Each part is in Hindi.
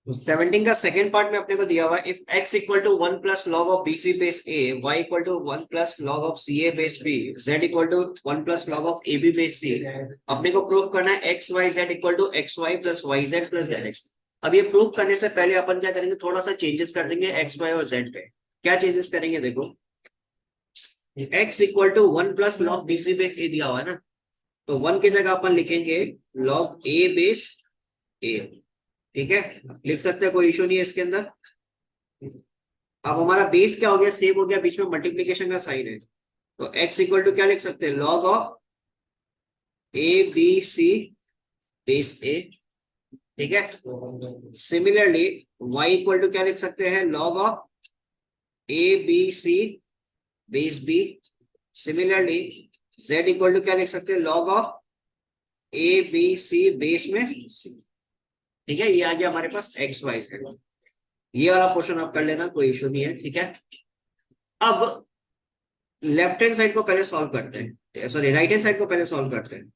17 का सेकेंड पार्ट में अपने को दिया हुआ if x equal to 1 plus log of bc base a, y equal to 1 plus log of ca base b, z equal to 1 plus log of ab base c। अपने को प्रूव करना है x y z equal to x y plus y z plus z x। अब ये प्रूव करने से पहले अपन क्या करेंगे, थोड़ा सा चेंजेस कर देंगे x y और z पे। क्या चेंजेस करेंगे, देखो x equal to 1 plus log bc base a दिया हुआ है ना, तो 1 की जगह अपन लिखेंगे लॉग a बेस a। ठीक है, लिख सकते हैं, कोई इशू नहीं है इसके अंदर। अब हमारा बेस क्या हो गया, सेम हो गया, बीच में मल्टीप्लीकेशन का साइन है, तो x इक्वल टू क्या लिख सकते हैं, log of A B C base ए। ठीक है, सिमिलरली y इक्वल टू क्या लिख सकते हैं, log of A B C base b. Similarly z equal to क्या लिख सकते हैं, log of A B C base में सी। ठीक है, ये आ गया हमारे पास एक्स वाई जेड। ये वाला क्वेश्चन आप कर लेना, कोई इशू नहीं है। ठीक है, अब लेफ्ट हैंड साइड को पहले सॉल्व करते हैं, सॉरी राइट हैंड साइड को पहले सॉल्व करते हैं।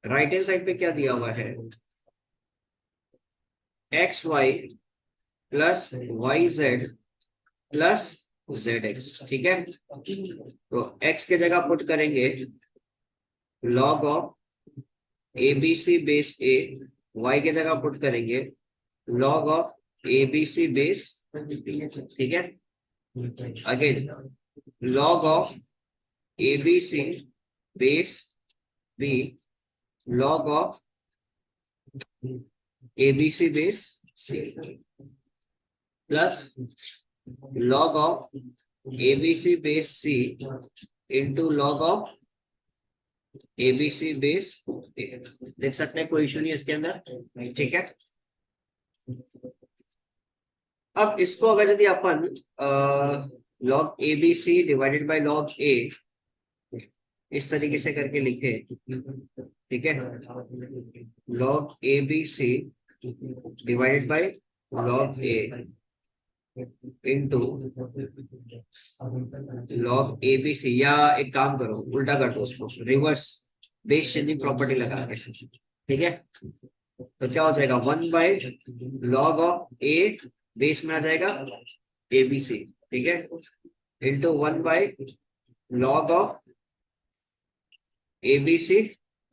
राइट हैंड साइड पे क्या दिया हुआ है, x y plus y z plus z x. ठीक है, तो एक्स के जगह पुट करेंगे log of A B C base a, y के जगह पुट करेंगे log of A B C base. ठीक है, again log of A B C base b, log of A B C base c, plus log of A B C base c into log of abc base. देख सकते हैं, कोई इशू नहीं है इसके अंदर। ठीक है, अब इसको अगर यदि अपन log a B c divided by log a इस तरीके से करके लिखे, ठीक है, log a B c divided by log a into log a B c, या एक काम करो उल्टा कर दो उसको, रिवर्स बेस चेंजिंग प्रॉपर्टी लगा के। ठीक है, तो क्या हो जाएगा, 1 by log of a base में आ जाएगा ए बी सी। ठीक है, into 1 by log of A B C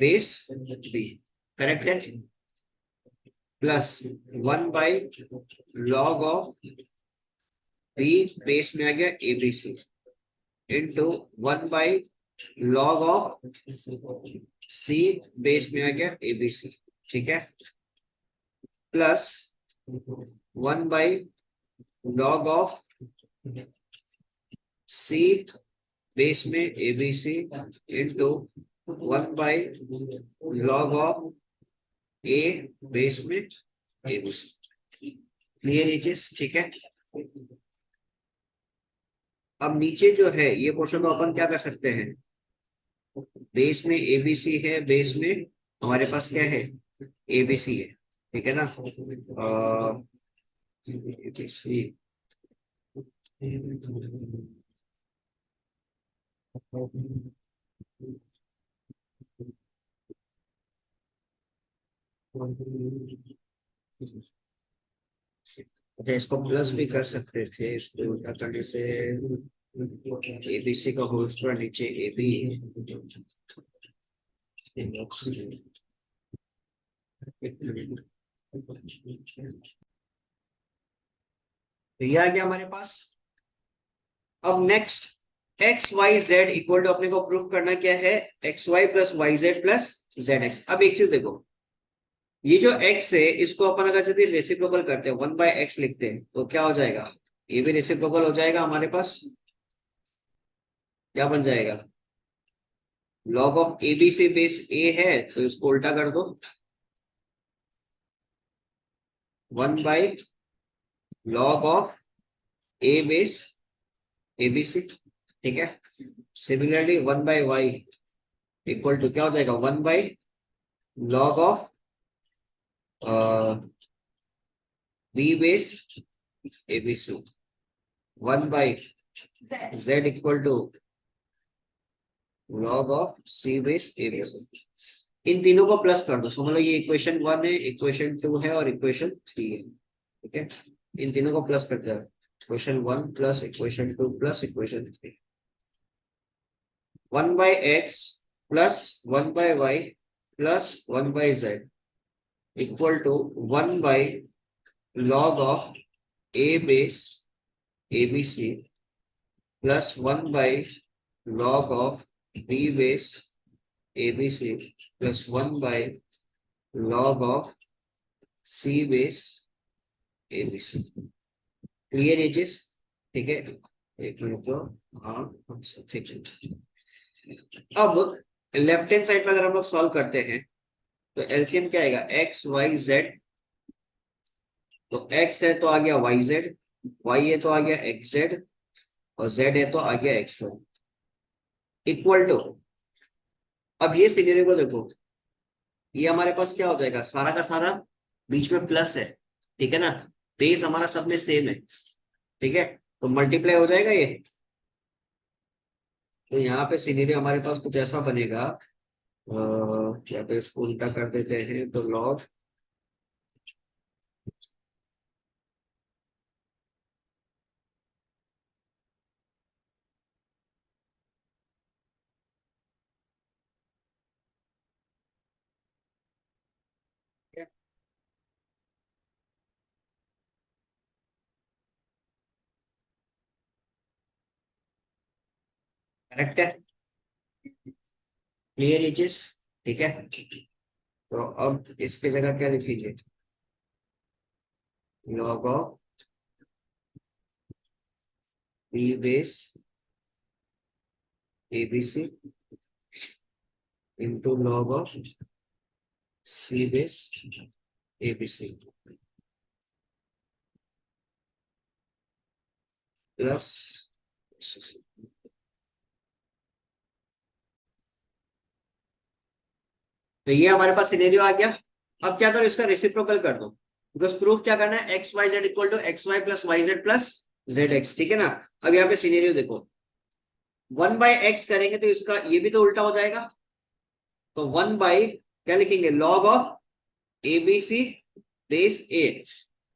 base b, correct है, plus 1 by log of b base में आ गया a B c into 1 by log of c base में आ गया ए बी सी। ठीक है, plus 1 by log of c base में a B c into 1 by log of a base में ए बी सी। क्लियर ये चीज? ठीक है, अब नीचे जो है ये पोर्शन को अपन क्या कर सकते हैं, बेस में एबीसी है, बेस में हमारे पास क्या है, एबीसी है। ठीक है ना, एबीसी अच्छा, इसको प्लस भी कर सकते थे, इसको उल्टा करने से एबीसी का होल स्क्वायर नीचे ए बी। तो ये आ गया हमारे पास। अब next x y z equal to अपने को प्रूफ करना क्या है, x y plus y z plus z x. अब एक चीज देखो, ये जो x है इसको अपन अगर यदि रेसिप्रोकल करते हैं 1 बाय एक्स लिखते हैं तो क्या हो जाएगा, ये भी रेसिप्रोकल हो जाएगा हमारे पास। क्या बन जाएगा, log of A B C base a है तो इसको उल्टा कर दो, 1 by log of a base a B c. ठीक है, similarly 1 by y equal to क्या हो जाएगा, 1 by log of b base a B c, 1 by z equal to log of c base a B c. इन तीनों को प्लस कर दो। समझ लो ये इक्वेशन 1 है, इक्वेशन 2 है और इक्वेशन 3 है। ठीक है, इन तीनों को प्लस कर दो। Equation 1 plus equation 2 plus equation 3। 1/x plus 1/y plus 1/z equal to 1/log of a base abc plus 1/log of b base abc plus 1/log of c base abc। Clear ये चीज? ठीक है, एक मिनट तो। हाँ, ठीक है। अब लेफ्ट हैंड साइड में अगर हम लोग सॉल्व करते हैं तो एलसीएम क्या आएगा, एक्स वाई जेड। तो x है तो आ गया वाई जेड, वाई है तो आ गया एक्स जेड, और z है तो आ गया एक्स वाई इक्वल टू। अब ये सिनेरियो को देखो, ये हमारे पास क्या हो जाएगा, सारा का सारा बीच में प्लस है। ठीक है ना, बेस हमारा सब में सेम है। ठीक है, तो मल्टीप्लाई हो जाएगा ये। तो यहाँ पे सिनेरियो हमारे पास कुछ ऐसा बनेगा, या तो इसको उल्टा कर देते हैं तो लॉग करेक्ट है। क्लियर ये चीज? ठीक है, तो अब इसकी जगह क्या लिखेंगे, log of b base abc into log of c base abc plus. तो ये हमारे पास सिनेरियो आ गया। अब क्या करो, इसका रेसिप्रोकल कर दो, बिकॉज प्रूफ क्या करना है, x y z equal to x y plus y z plus z x. ठीक है ना, अब यहाँ पे सिनेरियो देखो, 1/x करेंगे तो इसका ये भी तो उल्टा हो जाएगा। तो 1 बाई क्या लिखेंगे, लॉग ऑफ एबीसी बेस ए।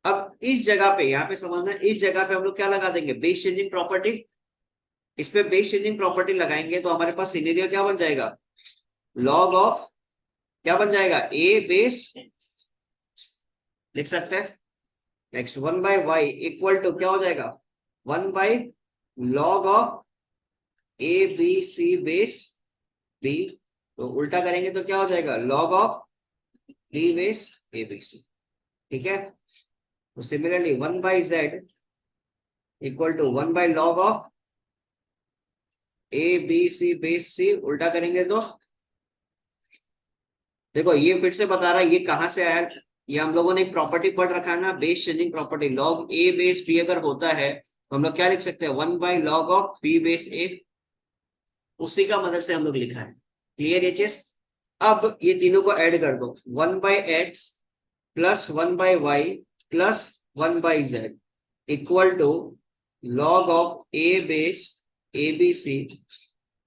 अब इस जगह पे, यहाँ पे समझना, इस जगह पे हम लोग क्या लगा देंगे, बेस चेंजिंग प्रॉपर्टी। इस पे बेस चेंजिंग प्रॉपर्टी लगाएंगे तो हमारे पास सिनेरियो क्या बन जाएगा, लॉग ऑफ क्या बन जाएगा, ए बेस, लिख सकते हैं नेक्स्ट 1/y इक्वल टू क्या हो जाएगा, 1/log of A B C base b. तो उल्टा करेंगे तो क्या हो जाएगा, log of b base a B c. ठीक है, तो similarly 1/z equal to 1/log of A B C base c. उल्टा करेंगे तो देखो, ये फिर से बता रहा है ये कहां से आया। ये हम लोगों ने एक प्रॉपर्टी पढ़ रखा है ना, बेस चेंजिंग प्रॉपर्टी। लॉग ए बेस बी अगर होता है तो हम लोग क्या लिख सकते हैं, 1/log ऑफ बी बेस ए। उसी का मदद से हम लोग लिखा है। क्लियर ये चीज? अब ये तीनों को ऐड कर दो, 1/x plus 1/y plus 1/z equal to log of a base a B c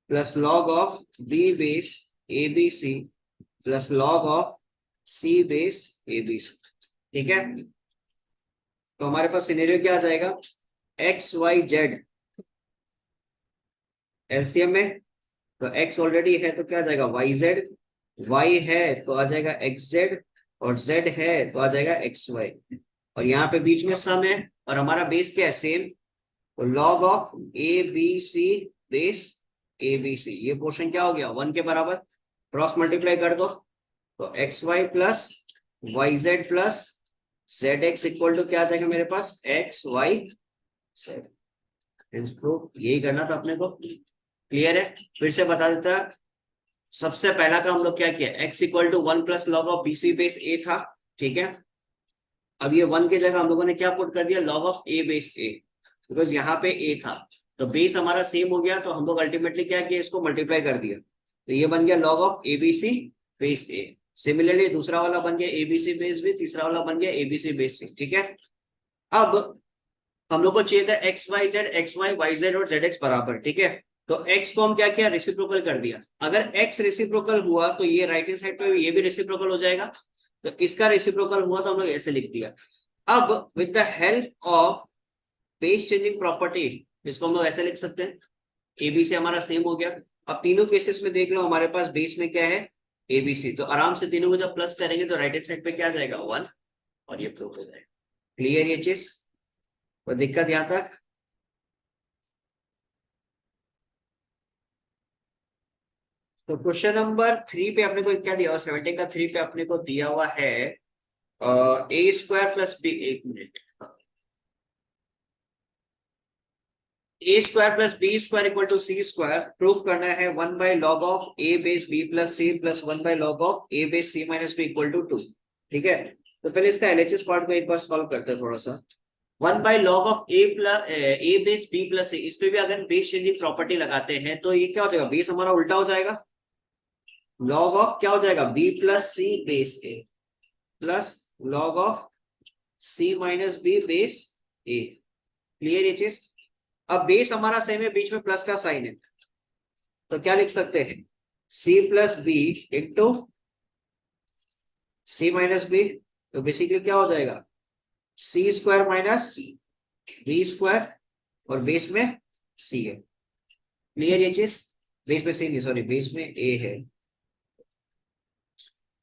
plus log of b base a B c plus log of c base a B c. ठीक है, तो हमारे पास सिनेरियो क्या आ जाएगा, एक्स वाई जेड एलसीएम में। तो एक्स ऑलरेडी है तो क्या आ जाएगा, वाई जेड, वाई है तो आ जाएगा एक्स जेड, और जेड है तो आ जाएगा एक्स वाई। और यहाँ पे बीच में सम है और हमारा बेस क्या है, सेम। तो log of A B C base a B c, ये पोर्शन क्या हो गया, 1 के बराबर। क्रॉस मल्टीप्लाई कर दो तो x y plus y z plus z x equal to क्या आ जाएगा मेरे पास, एक्स वाई जेड। यही करना था अपने को। क्लियर है? फिर से बता देता, सबसे पहला का हम लोग क्या किया, x equal to 1 plus log of b c base a था। ठीक है, अब ये 1 की जगह हम लोगों ने क्या पुट कर दिया, log of a base A, because यहाँ पे ए था। तो बेस हमारा सेम हो गया तो हम लोग अल्टीमेटली क्या किया, इसको मल्टीप्लाई कर दिया। तो ये बन गया log of abc base A. Similarly दूसरा वाला बन गया एबीसी बेस बी, तीसरा वाला बन गया एबीसी बेस सी। ठीक है, अब हम लोग को चाहिए था x y z, x y y z और जेड एक्स बराबर। ठीक है, तो एक्स को हम क्या किया, रेसिप्रोकल कर दिया। अगर एक्स रेसिप्रोकल हुआ तो ये राइट हैंड साइड पे ये भी रेसिप्रोकल हो जाएगा, तो इसका रेसिप्रोकल हुआ तो हम लोग ऐसे लिख दिया। अब with the help of base changing property इसको हम लोग ऐसे लिख सकते हैं, एबीसी हमारा सेम हो गया। अब तीनों केसेस में देख लो हमारे पास बेस में क्या है, एबीसी, तो आराम से तीनों को जब प्लस करेंगे तो राइट हैंड साइड पे क्या आ जाएगा, 1, और ये प्रूफ हो जाएगा। क्लियर ये चीज, कोई दिक्कत यहां तक? तो क्वेश्चन नंबर 3 पे अपने को क्या दिया हुआ, 17 का 3 पे अपने को दिया हुआ है ए स्क्वायर प्लस बी, एक मिनट, a square plus b square equal to c square, proof करना है 1 by log of a base b plus c plus 1 by log of a base c minus b equal to 2। ठीक है, तो पहले इसका एलएचएस पार्ट को एक बार सॉल्व करते हैं थोड़ा सा। 1 by log of a plus a base b plus c, इस पे भी अगर बेस चेंजिंग प्रॉपर्टी लगाते हैं तो ये क्या हो जाएगा, बेस हमारा उल्टा हो जाएगा, लॉग ऑफ क्या हो जाएगा, b plus c base a plus log of c minus b base a. Clear ये चीज? अब बेस हमारा सेम है, बीच में प्लस का साइन है, तो क्या लिख सकते हैं, सी प्लस बी इंटू सी माइनस बी, तो बेसिकली क्या हो जाएगा, सी स्क्वायर माइनस बी स्क्वायर, और बेस में सी है। क्लियर ये चीज? बेस में सी नहीं, सॉरी, बेस में ए है।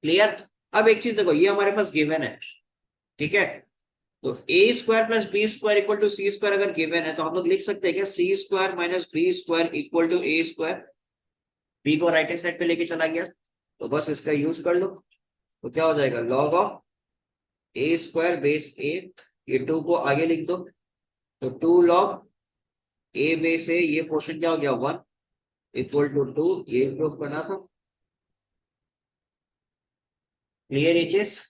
क्लियर? अब एक चीज देखो, ये हमारे पास गिवन है, ठीक है, तो a square plus b square equal to c square अगर गिवन है तो हम लोग लिख सकते हैं क्या, c square minus b square equal to a square. B को राइट हैंड साइड पे लेके चला गया, तो बस इसका यूज कर लो, तो क्या हो जाएगा, log of a square base a, ये 2 को आगे लिख दो, तो 2 लॉग ए बेस ए, ये पोर्शन क्या हो गया, 1 इक्वल टू 2, ये प्रूफ करना था। क्लियर ये चीज?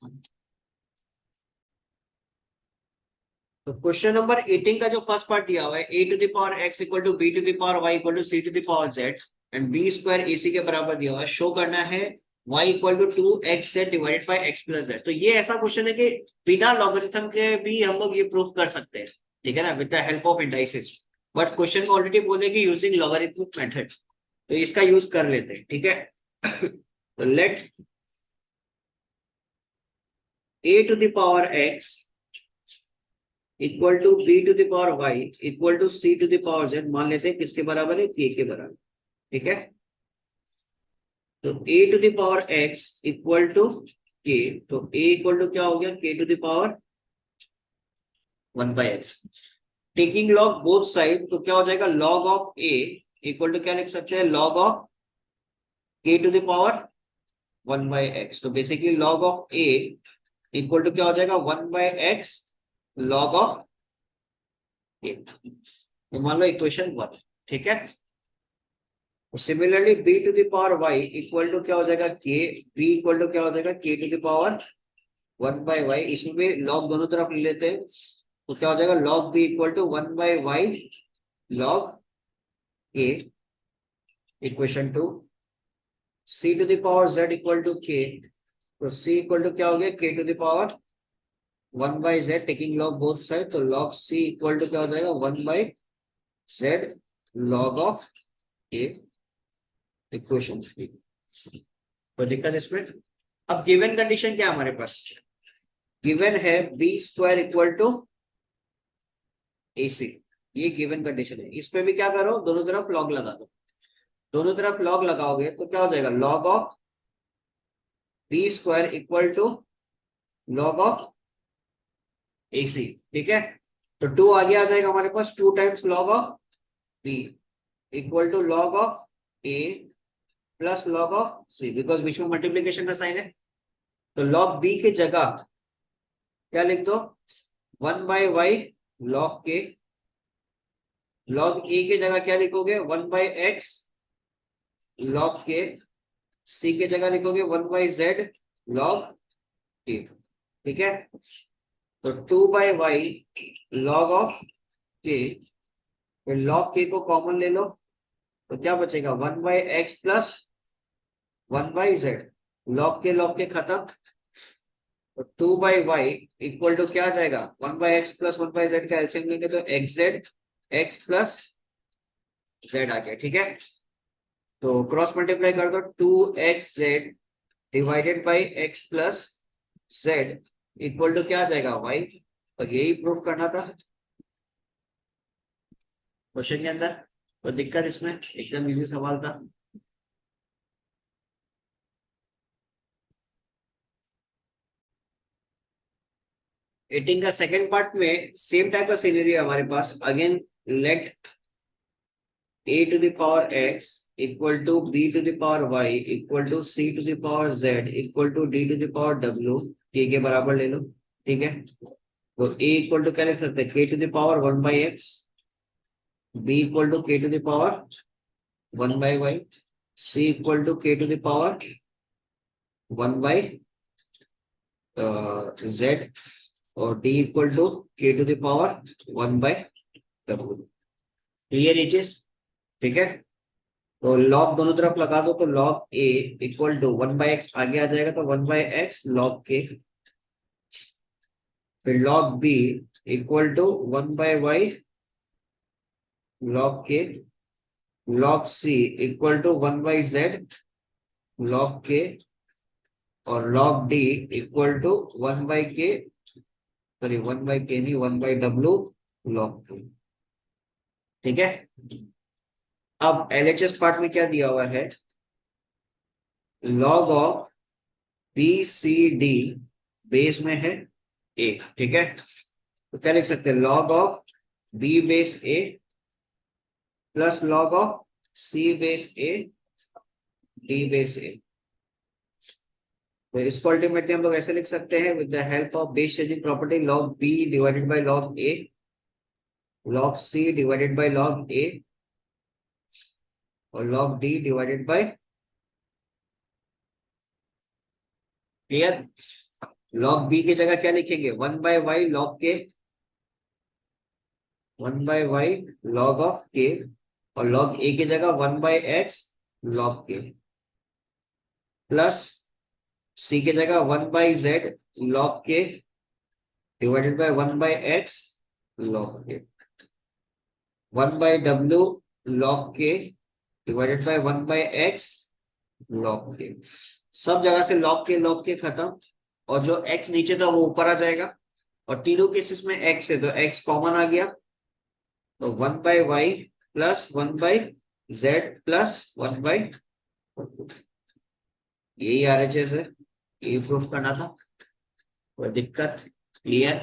तो क्वेश्चन नंबर 18 का जो फर्स्ट पार्ट दिया हुआ है, a to the power x equal to b to the power y equal to c to the power z and b square a c के बराबर दिया हुआ है, शो करना है y equal to 2x z divided by x plus z। तो ये ऐसा क्वेश्चन है कि बिना लॉगरिथम के भी हम लोग ये प्रूफ कर सकते हैं, ठीक है ना, with the help of indices, but question को ऑलरेडी बोले कि यूजिंग लॉगरिथमिक मेथड, तो इसका यूज कर लेते हैं, ठीक है। तो let a to the power x equal to b to the power y equal to c to the power z, मान लेते हैं किसके बराबर है, के बराबर, ठीक है। तो a to the power x equal to k, तो a इक्वल टू क्या हो गया, k to the power 1 by x, taking log both side, तो क्या हो जाएगा, log of a equal to क्या लिख सकते हैं, log of k to the power 1 by x, तो basically log of a equal to क्या हो जाएगा, 1 by x log of a, तो मान लो इक्वेशन 1, ठीक है। Similarly b to the power y equal to क्या हो जाएगा, k, b इक्वल टू क्या हो जाएगा, k to the power 1 by y, इसमें भी लॉग दोनों तरफ ले लेते हैं, तो क्या हो जाएगा, log b equal to 1 by y log k, equation 2। c to the power z equal to k, तो c इक्वल टू क्या हो गया, k to the power 1 by z, taking log both side, तो log c इक्वल टू क्या हो जाएगा, 1 by z log of k, equation 3। कोई दिक्कत इसमें? अब गिवन कंडीशन क्या है हमारे पास, गिवन है b square equal to AC, ये गिवन कंडीशन है। इस पे भी क्या करो, दोनों तरफ लॉग लगा दो, दोनों तरफ लॉग लगाओगे तो क्या हो जाएगा, log of b square equal to log of AC, ठीक है। तो 2 आगे आ जाएगा हमारे पास, 2 times log of b equal to log of A प्लस लॉग ऑफ C, बिकॉज बीच में मल्टीप्लीकेशन का साइन है, तो लॉग बी की जगह क्या लिख दो, 1 बाय वाई लॉग के, लॉग ए की जगह क्या लिखोगे, 1 बाय एक्स लॉग के, सी की जगह लिखोगे 1 बाय जेड लॉग के, ठीक है। तो 2 बाय वाई लॉग ऑफ के, फिर लॉग के को कॉमन ले लो, तो क्या बचेगा, 1 by x plus 1 by z, log के खत्म, तो 2 बाय वाई इक्वल टू क्या आ जाएगा, 1 by x plus 1 by z का एलसीएम लेंगे तो x z x plus z आ गया, ठीक है। तो क्रॉस मल्टीप्लाई कर दो, 2xz divided by x plus z equal to क्या आ जाएगा y, और यही प्रूफ करना था क्वेश्चन के अंदर। तो दिक्कत इसमें, एकदम इजी सवाल था। 18 का सेकंड पार्ट में सेम टाइप का सिनेरियो हमारे पास। Again let a to the power x equal to b to the power y equal to c to the power z equal to d to the power w, k के बराबर ले लो, ठीक है। तो a इक्वल टू क्या लिख सकते हैं, k to the power 1 by x, b equal to k to the power 1 by y, c equal to k to the power 1 by z, और d equal to k to the power 1 by w। Clear ये चीज, ठीक है। तो लॉग दोनों तरफ लगा दो, तो log a equal to 1 by x आगे आ जाएगा, तो 1 बाई एक्स लॉग के, फिर log b equal to 1 by y log के, log c equal to 1 by z log के, और log d equal to 1 by के, सॉरी 1 बाई के नहीं 1 बाई w लॉग के, ठीक है। अब एलएचएस पार्ट में क्या दिया हुआ है, log of b c d base में है ए, ठीक है। तो क्या लिख सकते हैं, log of b base a plus log of c base a d base a. तो इसको अल्टीमेटली हम लोग ऐसे लिख सकते हैं, with the help of base changing property, log b divided by log a, log c divided by log a, और log d divided by, clear. Log b की जगह क्या लिखेंगे, 1 by Y log k, 1 by Y log of के, और लॉग ए की जगह 1 by x log k, plus c की जगह 1 by z log k divided by 1 by x log k, 1 by डब्ल्यू log k divided by 1 by x log k. सब जगह से लॉग के खत्म, और जो x नीचे था वो ऊपर आ जाएगा, और तीनों केसेस में x है तो x कॉमन आ गया, तो 1 by y plus 1 by z plus 1 by, यही आरएचएस है, ये प्रूफ करना था। कोई दिक्कत, क्लियर।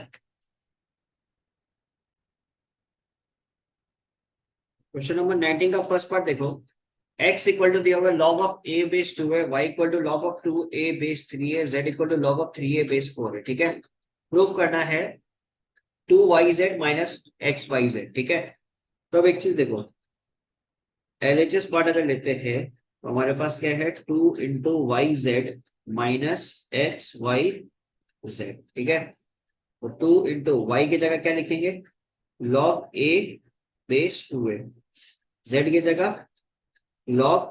क्वेश्चन नंबर 19 का फर्स्ट पार्ट देखो, x इक्वल टू दिया हुआ लॉग ऑफ a बेस 2 है, y equal to log of 2a base 3 है, z equal to log of 3a base 4 है, ठीक है। प्रूफ करना है 2yz माइनस xyz, ठीक है। तो अब एक चीज देखो, एलएचएस पार्ट अगर लेते हैं तो हमारे पास क्या है, 2 into y z minus x y z, ठीक है। तो 2 इंटू वाई की जगह क्या लिखेंगे, लॉग ए बेस 2a, जेड की जगह लॉग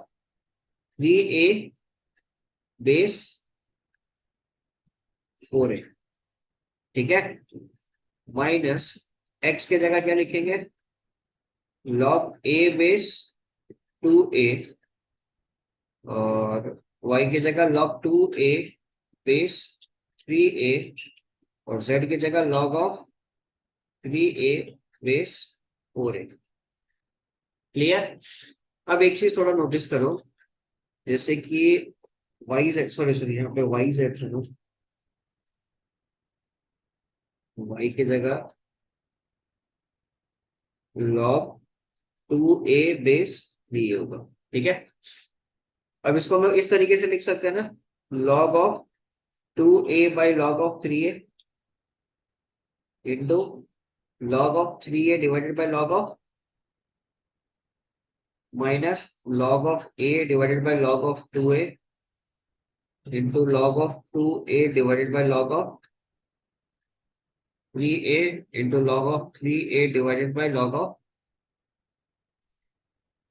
3a बेस 4a, ठीक है, माइनस x की जगह क्या लिखेंगे, लॉग a बेस 2a, और y की जगह लॉग 2a बेस 3a, और z की जगह log of 3a base 4a, clear. अब एक चीज थोड़ा नोटिस करो, जैसे कि वाई जेड, सॉरी यहाँ पे वाई जेड था ना, वाई की जगह लॉग 2a बेस 3 होगा, ठीक है। अब इसको हम लोग इस तरीके से लिख सकते हैं ना, log of 2a by log of 3a into log of 3a divided by log of minus log of a divided by log of 2a into log of 2a divided by log of 3a into log of 3a divided by log of,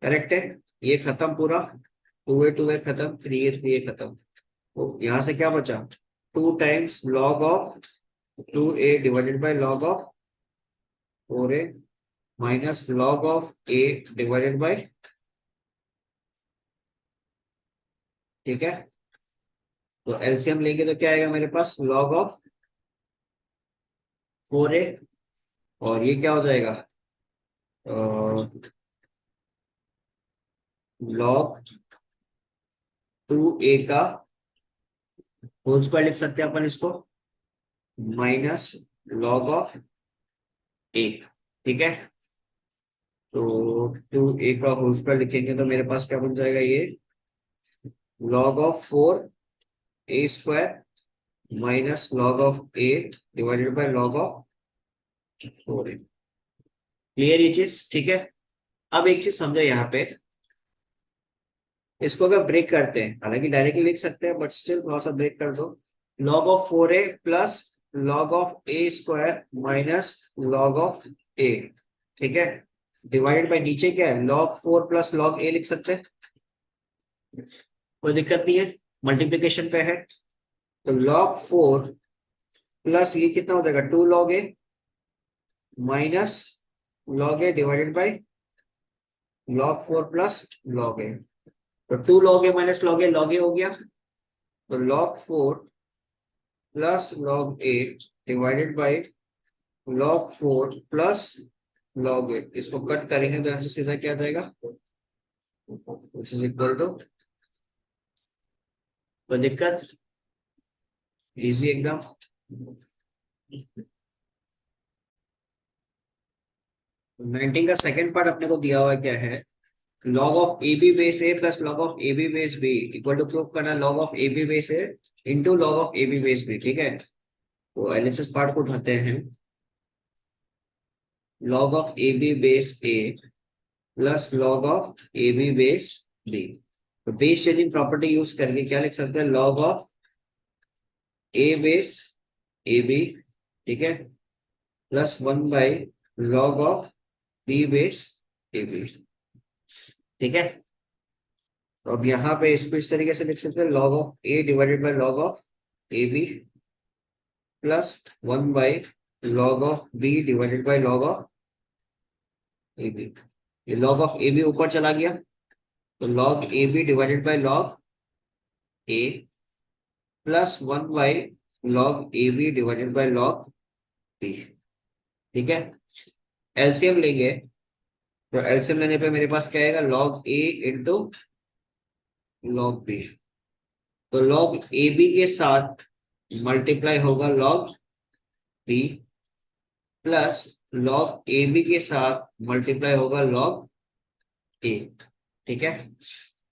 correct है। ये खत्म पूरा, 2a खत्म, 3a खत्म, तो यहां से क्या बचा, 2 times log of 2a divided by log of 4a minus log of a divided by, ठीक है। तो एलसीएम लेंगे तो क्या आएगा मेरे पास, लॉग ऑफ 4a, और ये क्या हो जाएगा, लॉग 2a का होल स्क्वायर लिख सकते हैं अपन इसको, माइनस लॉग ऑफ ए, ठीक है। तो 2a का होल स्क्वायर लिखेंगे तो मेरे पास क्या बन जाएगा, ये log of 4a square minus log of a divided by log of 4a। Clear ये चीज, ठीक है। अब एक चीज समझो यहाँ पे, इसको अगर ब्रेक करते हैं, हालांकि डायरेक्टली लिख सकते हैं बट स्टिल थोड़ा सा ब्रेक कर दो, log of 4a plus log of a square minus log of a, ठीक है, डिवाइडेड बाय नीचे क्या है, लॉग 4 प्लस लॉग ए लिख सकते हैं, कोई दिक्कत नहीं है, मल्टीप्लीकेशन पे है। तो लॉग 4 प्लस ये कितना हो जाएगा, 2 log a minus log a divided by log 4 plus log a. तो 2 log a minus log a हो गया, तो log 4 plus log a divided by log 4 plus log a, इसको कट करेंगे तो आंसर सीधा क्या आ जाएगा, विच इज इक्वल टू, तो दिक्कत इजी एकदम। 19 का सेकंड पार्ट अपने को दिया हुआ क्या है, log of A b base a plus log of A b base b equal to proof करना log of A b base a into log of A b base b, ठीक है। तो एलएचएस पार्ट को उठाते हैं, log of A b base a plus log of A b base b. तो बेस चेंजिंग प्रॉपर्टी यूज करके क्या लिख सकते हैं, log of a base a b, ठीक है, plus 1 by log of b base a b, ठीक है। तो अब यहाँ पे इसको इस तरीके से लिख सकते हैं, log of a divided by log of A b plus 1 by log of b divided by log of A b. ये लॉग ऑफ ए बी ऊपर चला गया, तो log a B divided by log a plus 1 by log a B divided by log b, ठीक है। एलसीएम लेंगे तो एलसीएम लेने पे मेरे पास क्या आएगा, log a into log b. तो लॉग ए बी के साथ मल्टीप्लाई होगा log b plus log a b के साथ मल्टीप्लाई होगा लॉग ए, ठीक है।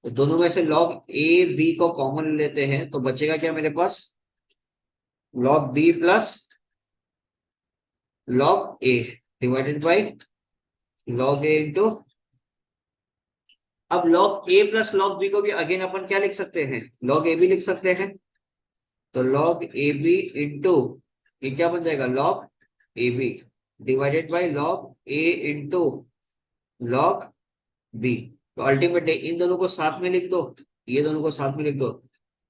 तो दोनों में से लॉग ए बी को कॉमन लेते हैं तो बचेगा क्या मेरे पास, log b plus log a divided by log a into, अब log a plus log b को भी अगेन अपन क्या लिख सकते हैं, लॉग ए बी लिख सकते हैं। तो लॉग ए बी इंटू ये क्या बन जाएगा, log a B divided by log a into log b. तो अल्टीमेटली इन दोनों को साथ में लिख दो, ये दोनों को साथ में लिख दो।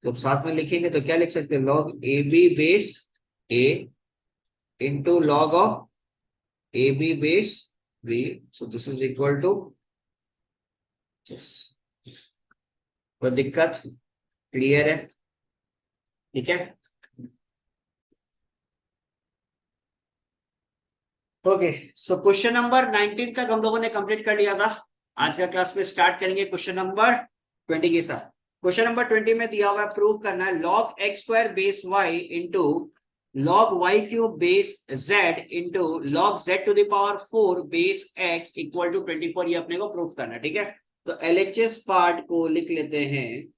जब साथ में लिखेंगे तो क्या लिख सकते हैं, log a b base a into log of A b base b. So this is equal to, कोई दिक्कत, क्लियर है, ठीक है। ओके, सो क्वेश्चन नंबर 19 तक हम लोगों ने कंप्लीट कर लिया था। आज का क्लास में स्टार्ट करेंगे क्वेश्चन नंबर 20 के साथ। क्वेश्चन नंबर 20 में दिया हुआ है, प्रूव करना है log x square base y into log y cube base z into log z to the power 4 base x equal to 24। ये अपने को प्रूव करना है, ठीक है। तो एलएचएस पार्ट को लिख लेते हैं,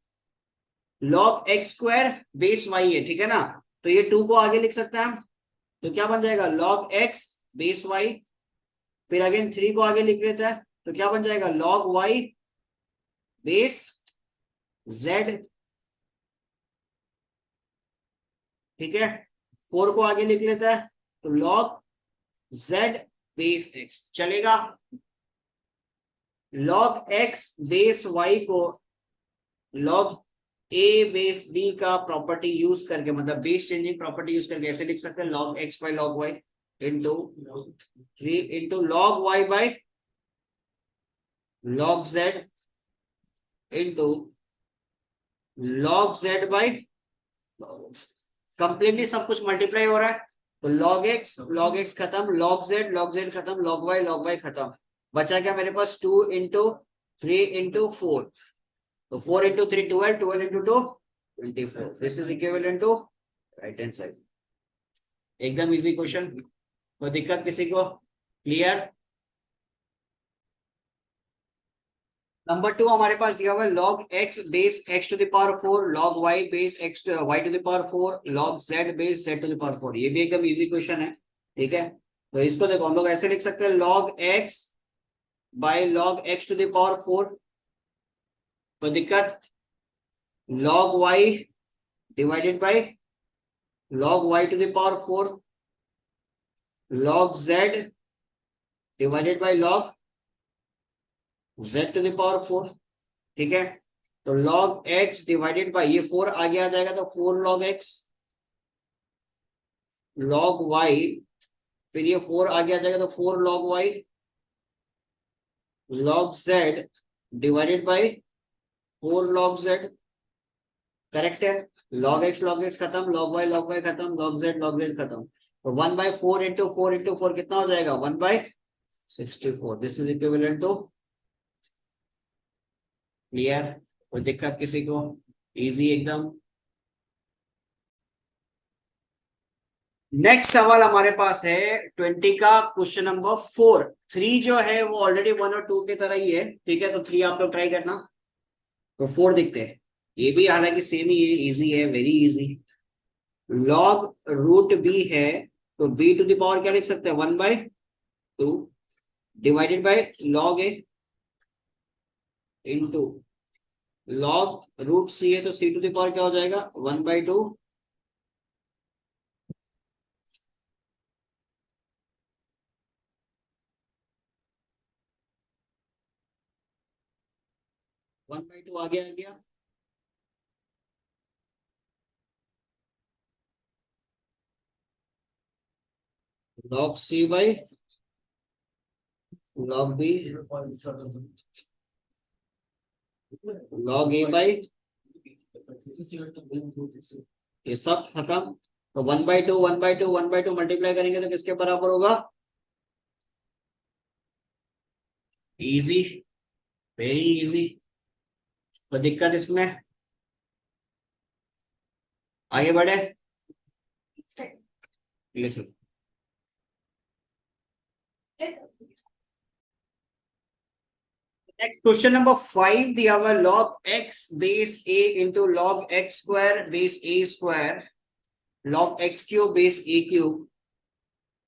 log x square base y है, ठीक है ना। तो ये 2 को आगे लिख सकते हैं हम, तो क्या बन जाएगा, लॉग एक्स बेस वाई, फिर अगेन 3 को आगे लिख लेता है तो क्या बन जाएगा, लॉग वाई बेस जेड, ठीक है। 4 को आगे लिख लेता है तो लॉग जेड बेस एक्स, चलेगा। लॉग एक्स बेस वाई को लॉग ए बेस बी का प्रॉपर्टी यूज करके, मतलब बेस चेंजिंग प्रॉपर्टी यूज करके ऐसे लिख सकते हैं, log x by log y, into 3 into log y by log z into log z by completely सब कुछ मल्टीप्लाई हो रहा है। तो लॉग एक्स खत्म, लॉग जेड खत्म, लॉग वाई खत्म। बचा क्या मेरे पास 2 इंटू 3 इंटू 4। तो 4 into 3 12, 12 into 2 24। This is equivalent to right hand side. एकदम इजी क्वेश्चन, कोई दिक्कत किसी को? क्लियर? नंबर 2 हमारे पास दिया हुआ है log x base x to the power 4, log y base x y to the power 4, log z base z to the power 4। ये भी एकदम इजी क्वेश्चन है, ठीक है। तो इसको देखो हम लोग ऐसे लिख सकते हैं log x by log x to the power 4। कोई दिक्कत? Log y divided by log y to the power 4, log z divided by log z to the power 4, ठीक है। तो log x डिवाइडेड बाय ये 4 आगे आ जाएगा तो 4 log x, log y, फिर ये 4 आगे आ जाएगा तो 4 log y, log z divided bye 4 log z। Correct है। log x खत्म, log y खत्म, log z खत्म। तो 1/4 इंटू 4 इंटू 4 कितना हो जाएगा? 1/64। This is equivalent to. Clear? कोई दिक्कत किसी को? इजी एकदम। नेक्स्ट सवाल हमारे पास है 20 का क्वेश्चन नंबर 4। 3 जो है वो ऑलरेडी 1 और 2 की तरह ही है, ठीक है। तो 3 आप लोग ट्राई करना। तो 4 दिखते हैं, ये भी हालांकि सेम ही है, इजी है, very easy. Log root b है तो बी टू द पावर क्या लिख सकते हैं? 1/2 divided by log a into log root c है तो सी टू द पावर क्या हो जाएगा? 1/2 1/2 आगे आ गया, log c by log b log a by ये सब खत्म। तो 1/2 1/2 1/2 मल्टीप्लाई करेंगे तो किसके बराबर होगा? Easy, very easy. तो दिक्कत इसमें? आगे बढ़े, लिख लो। नेक्स्ट क्वेश्चन नंबर 5 दिया हुआ log x base a into log x square base a square log x cube base a cube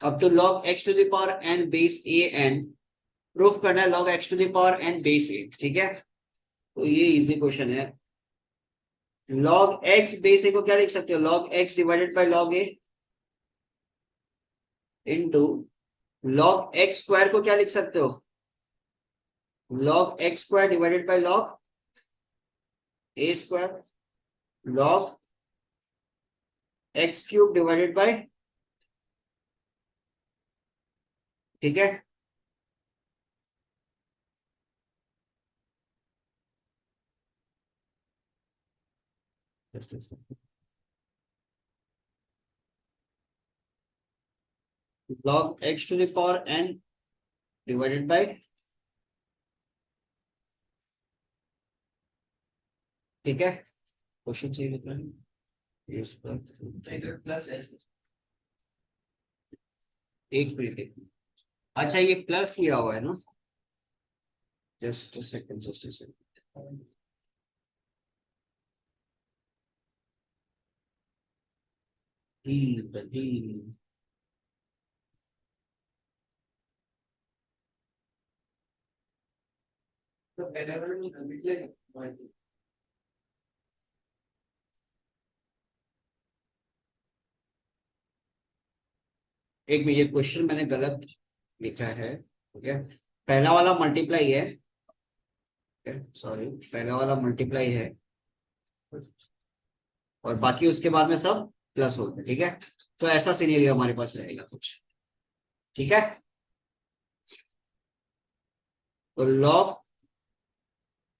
up to log x to the power n base a n. Proof करना है log x to the power n base ए, ठीक है। तो ये इजी क्वेश्चन है। लॉग एक्स बेस ए को क्या लिख सकते हो? Log x divided by log a into log x square को क्या लिख सकते हो? Log x square divided by log a square, log x cube divided by, ठीक है। Log x to the power n divided by, ठीक है। क्वेश्चन सही लिखा है प्लस एक मिनट। अच्छा ये प्लस किया हुआ है ना, जस्ट सेकंड जस्ट सेकंड। एक मिनट, ये क्वेश्चन मैंने गलत लिखा है, ठीक है। पहला वाला मल्टीप्लाई है, सॉरी, पहला वाला मल्टीप्लाई है और बाकी उसके बाद में सब प्लस होगा, ठीक है। तो ऐसा सिनेरियो हमारे पास रहेगा कुछ। ठीक है, तो log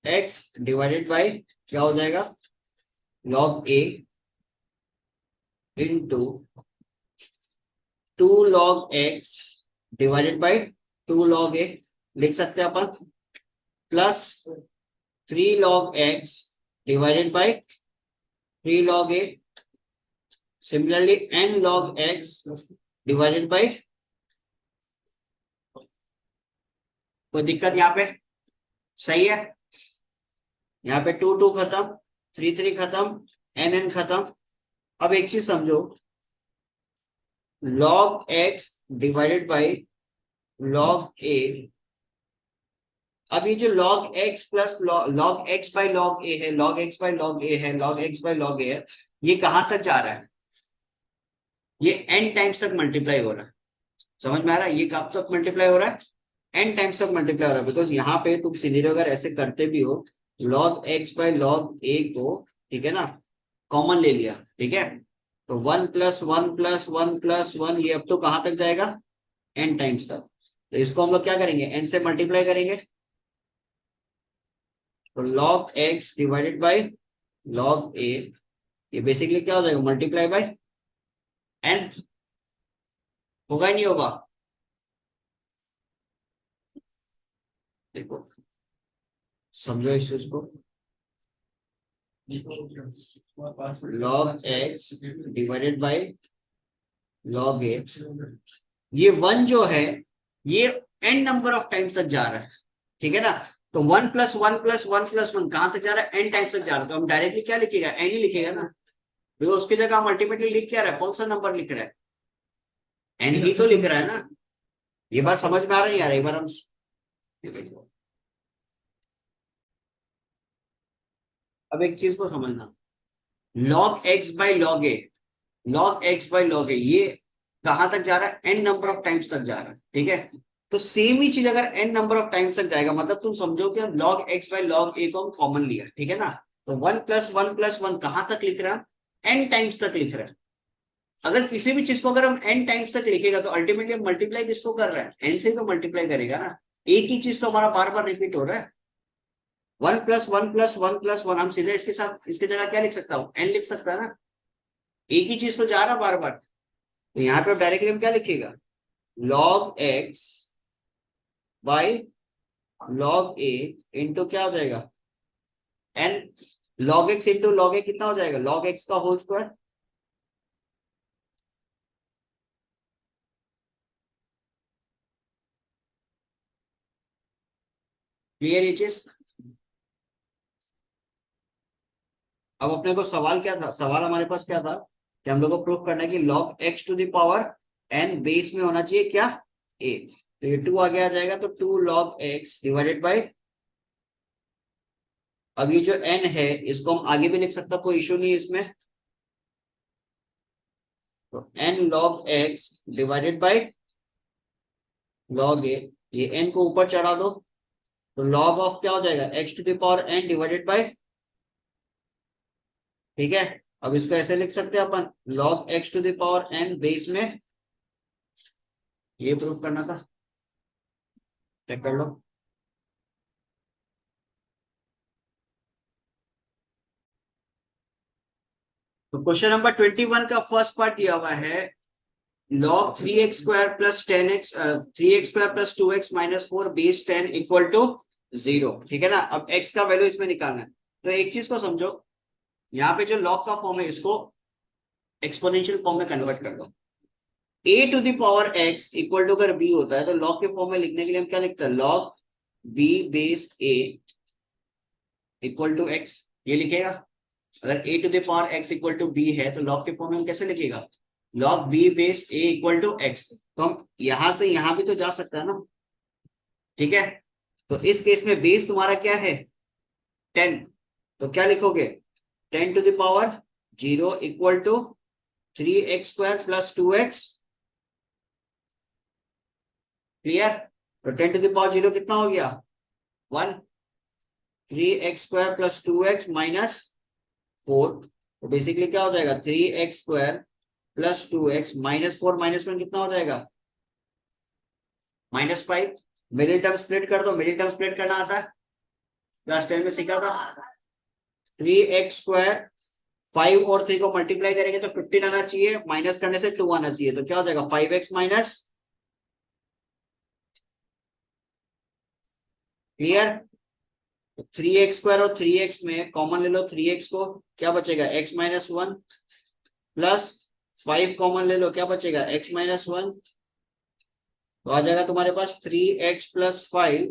x डिवाइडेड बाय क्या हो जाएगा, log a into 2 log x divided by 2 log a, लिख सकते हैं अपन, plus 3 log x divided by 3 log a, similarly n log x divided by, कोई दिक्कत यहाँ पे, सही है, यहाँ पे 2 2 खत्म, 3 3 खत्म, n n खत्म। अब एक चीज समझो, log x divided by log a, अब ये जो log x plus log x by log a है, log x by log a है, log x by log a है, ये कहां तक जा रहा है, ये n टाइम्स तक मल्टीप्लाई हो रहा है, समझ में आ रहा है, ये कब तक मल्टीप्लाई हो रहा है, n टाइम्स तक मल्टीप्लाई हो रहा है, बिकॉज यहाँ पे तुम सिनेरियो अगर ऐसे करते भी हो, log x by log a को, ठीक है ना, कॉमन ले लिया, ठीक है, तो 1 प्लस 1 प्लस 1 प्लस 1, ये अब तो कहां तक जाएगा, n टाइम्स तक, तो इसको हम लोग क्या करेंगे, n से मल्टीप्लाई करेंगे, तो log x divided by log a, ये बेसिकली क्या हो जाएगा, मल्टीप्लाई बाय n, होगा ही नहीं होगा, देखो समझो इस चीज को, log x divided by log a, ये 1 जो है ये n नंबर ऑफ टाइम्स तक जा रहा है, ठीक है ना, तो 1 प्लस 1 प्लस 1 प्लस 1 कहां तक जा रहा है, n टाइम्स तक जा रहा है, तो हम डायरेक्टली क्या लिखेगा, n ही लिखेगा ना, तो उसकी जगह हम अल्टीमेटली लिख क्या रहा है, कौन सा नंबर लिख रहा है, n ही तो लिख रहा है ना, ये बात समझ में आ रही है यार, एक बार हम अब एक चीज को समझना, log x by log a, log x by log a, ये कहां तक जा रहा है, n नंबर ऑफ टाइम्स तक जा रहा है, ठीक है, तो सेम ही चीज अगर n नंबर ऑफ टाइम्स तक जाएगा, मतलब तुम समझो कि हम log x by log a को हम कॉमन लिया, ठीक है ना, तो 1 प्लस 1 प्लस 1 कहां तक लिख रहा है, n टाइम्स तक लिख रहा है, अगर किसी भी चीज को अगर हम n टाइम्स तक लिखेगा तो अल्टीमेटली मल्टीप्लाई किसको कर रहा है, n से तो मल्टीप्लाई करेगा ना, एक ही चीज तो हमारा बार बार रिपीट हो रहा है, 1 प्लस 1 प्लस 1 प्लस 1, हम सीधे इसके साथ इसके जगह क्या लिख सकता हूँ, n लिख सकता है ना, एक ही चीज तो जा रहा बार बार, तो यहाँ पे डायरेक्टली हम क्या लिखेगा, log x by log a into क्या हो जाएगा, n, log x into log a कितना हो जाएगा, log x का होल स्क्वायर, क्लियर ये चीज। अब अपने को सवाल क्या था, सवाल हमारे पास क्या था कि हम लोग को प्रूफ करना है कि log x to the power n base में होना चाहिए क्या, a, तो ये 2 आगे आ जाएगा, तो 2 log x डिवाइडेड बाय, अब ये जो n है इसको हम आगे भी लिख सकता, कोई इशू नहीं है इसमें, तो n log x divided by log a, ये n को ऊपर चढ़ा दो, तो log ऑफ क्या हो जाएगा, x to the power n divided by, ठीक है, अब इसको ऐसे लिख सकते हैं अपन, log x to the power n base में, ये प्रूफ करना था, चेक कर लो। तो क्वेश्चन नंबर 21 का फर्स्ट पार्ट दिया हुआ है, log 3x square plus 10x, 3x square plus 2x minus 4 base 10 equal to 0, ठीक है ना, अब x का वैल्यू इसमें निकालना है, तो एक चीज को समझो, यहाँ पे जो log का फॉर्म है इसको एक्सपोनेंशियल फॉर्म में कन्वर्ट कर दो, a to the power x equal to अगर b होता है तो log के फॉर्म में लिखने के लिए हम क्या लिखते हैं, log b base a equal to x, ये लिखेगा, अगर a to the power x equal to b है तो log के फॉर्म में हम कैसे लिखेगा, log b base a equal to x, तो हम यहां से यहां भी तो जा सकता है ना, ठीक है, तो इस केस में बेस तुम्हारा क्या है 10, तो क्या लिखोगे 10 to the power 0 equal to 3x square plus 2x, clear, तो 10 टू द पावर 0 कितना हो गया 1, 3x square plus 2x minus 4, तो बेसिकली क्या हो जाएगा 3x square plus 2x minus 4 minus 1 कितना हो जाएगा -5, मिडिल टर्म स्प्लिट कर दो, मिडिल टर्म स्प्लिट करना आता है, क्लास 10 में सीखा था। 3x², 5 और 3 को मल्टीप्लाई करेंगे तो 15 आना चाहिए, माइनस करने से 2 आना चाहिए, तो क्या हो जाएगा 5x माइनस, क्लियर। 3x² और 3x में कॉमन ले लो 3x को, क्या बचेगा x माइनस 1, प्लस 5 कॉमन ले लो, क्या बचेगा x माइनस 1, तो आ जाएगा तुम्हारे पास 3x प्लस 5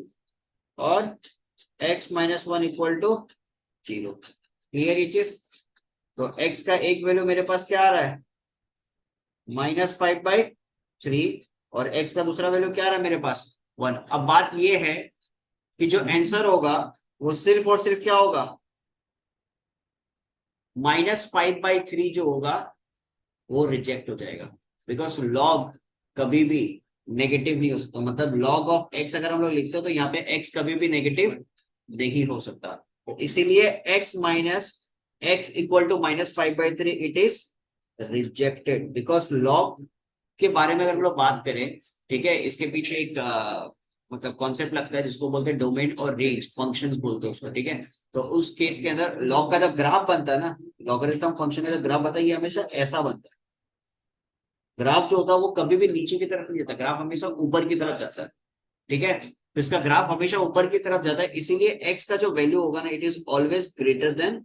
और x minus 1 equal to 0। Clear ये चीज। तो x का एक वैल्यू मेरे पास क्या आ रहा है -5/3 और x का दूसरा वैल्यू क्या आ रहा है मेरे पास 1। अब बात ये है कि जो आंसर होगा वो सिर्फ और सिर्फ क्या होगा -5/3 जो होगा वो रिजेक्ट हो जाएगा, बिकॉज लॉग कभी भी नेगेटिव नहीं हो सकता। मतलब लॉग ऑफ x अगर हम लोग लिखते हो तो यहाँ पे x कभी भी नेगेटिव नहीं हो सकता, तो इसीलिए x equal to -5/3 it is rejected, because log के बारे में अगर हम लोग बात करें, ठीक है, इसके पीछे एक मतलब कॉन्सेप्ट लगता है जिसको बोलते हैं डोमेन और रेंज फंक्शंस बोलते हैं उसको, ठीक है। तो उस केस के अंदर लॉग का जब ग्राफ बनता है ना, लॉगरिथम फंक्शन का जब ग्राफ बनता है ये हमेशा ऐसा बनता है। ग्राफ जो होता है वो कभी भी नीचे की तरफ नहीं जाता, ग्राफ हमेशा ऊपर की तरफ जाता है, ठीक है। तो इसका ग्राफ हमेशा ऊपर की तरफ जाता है, इसीलिए x का जो वैल्यू होगा ना it is always greater than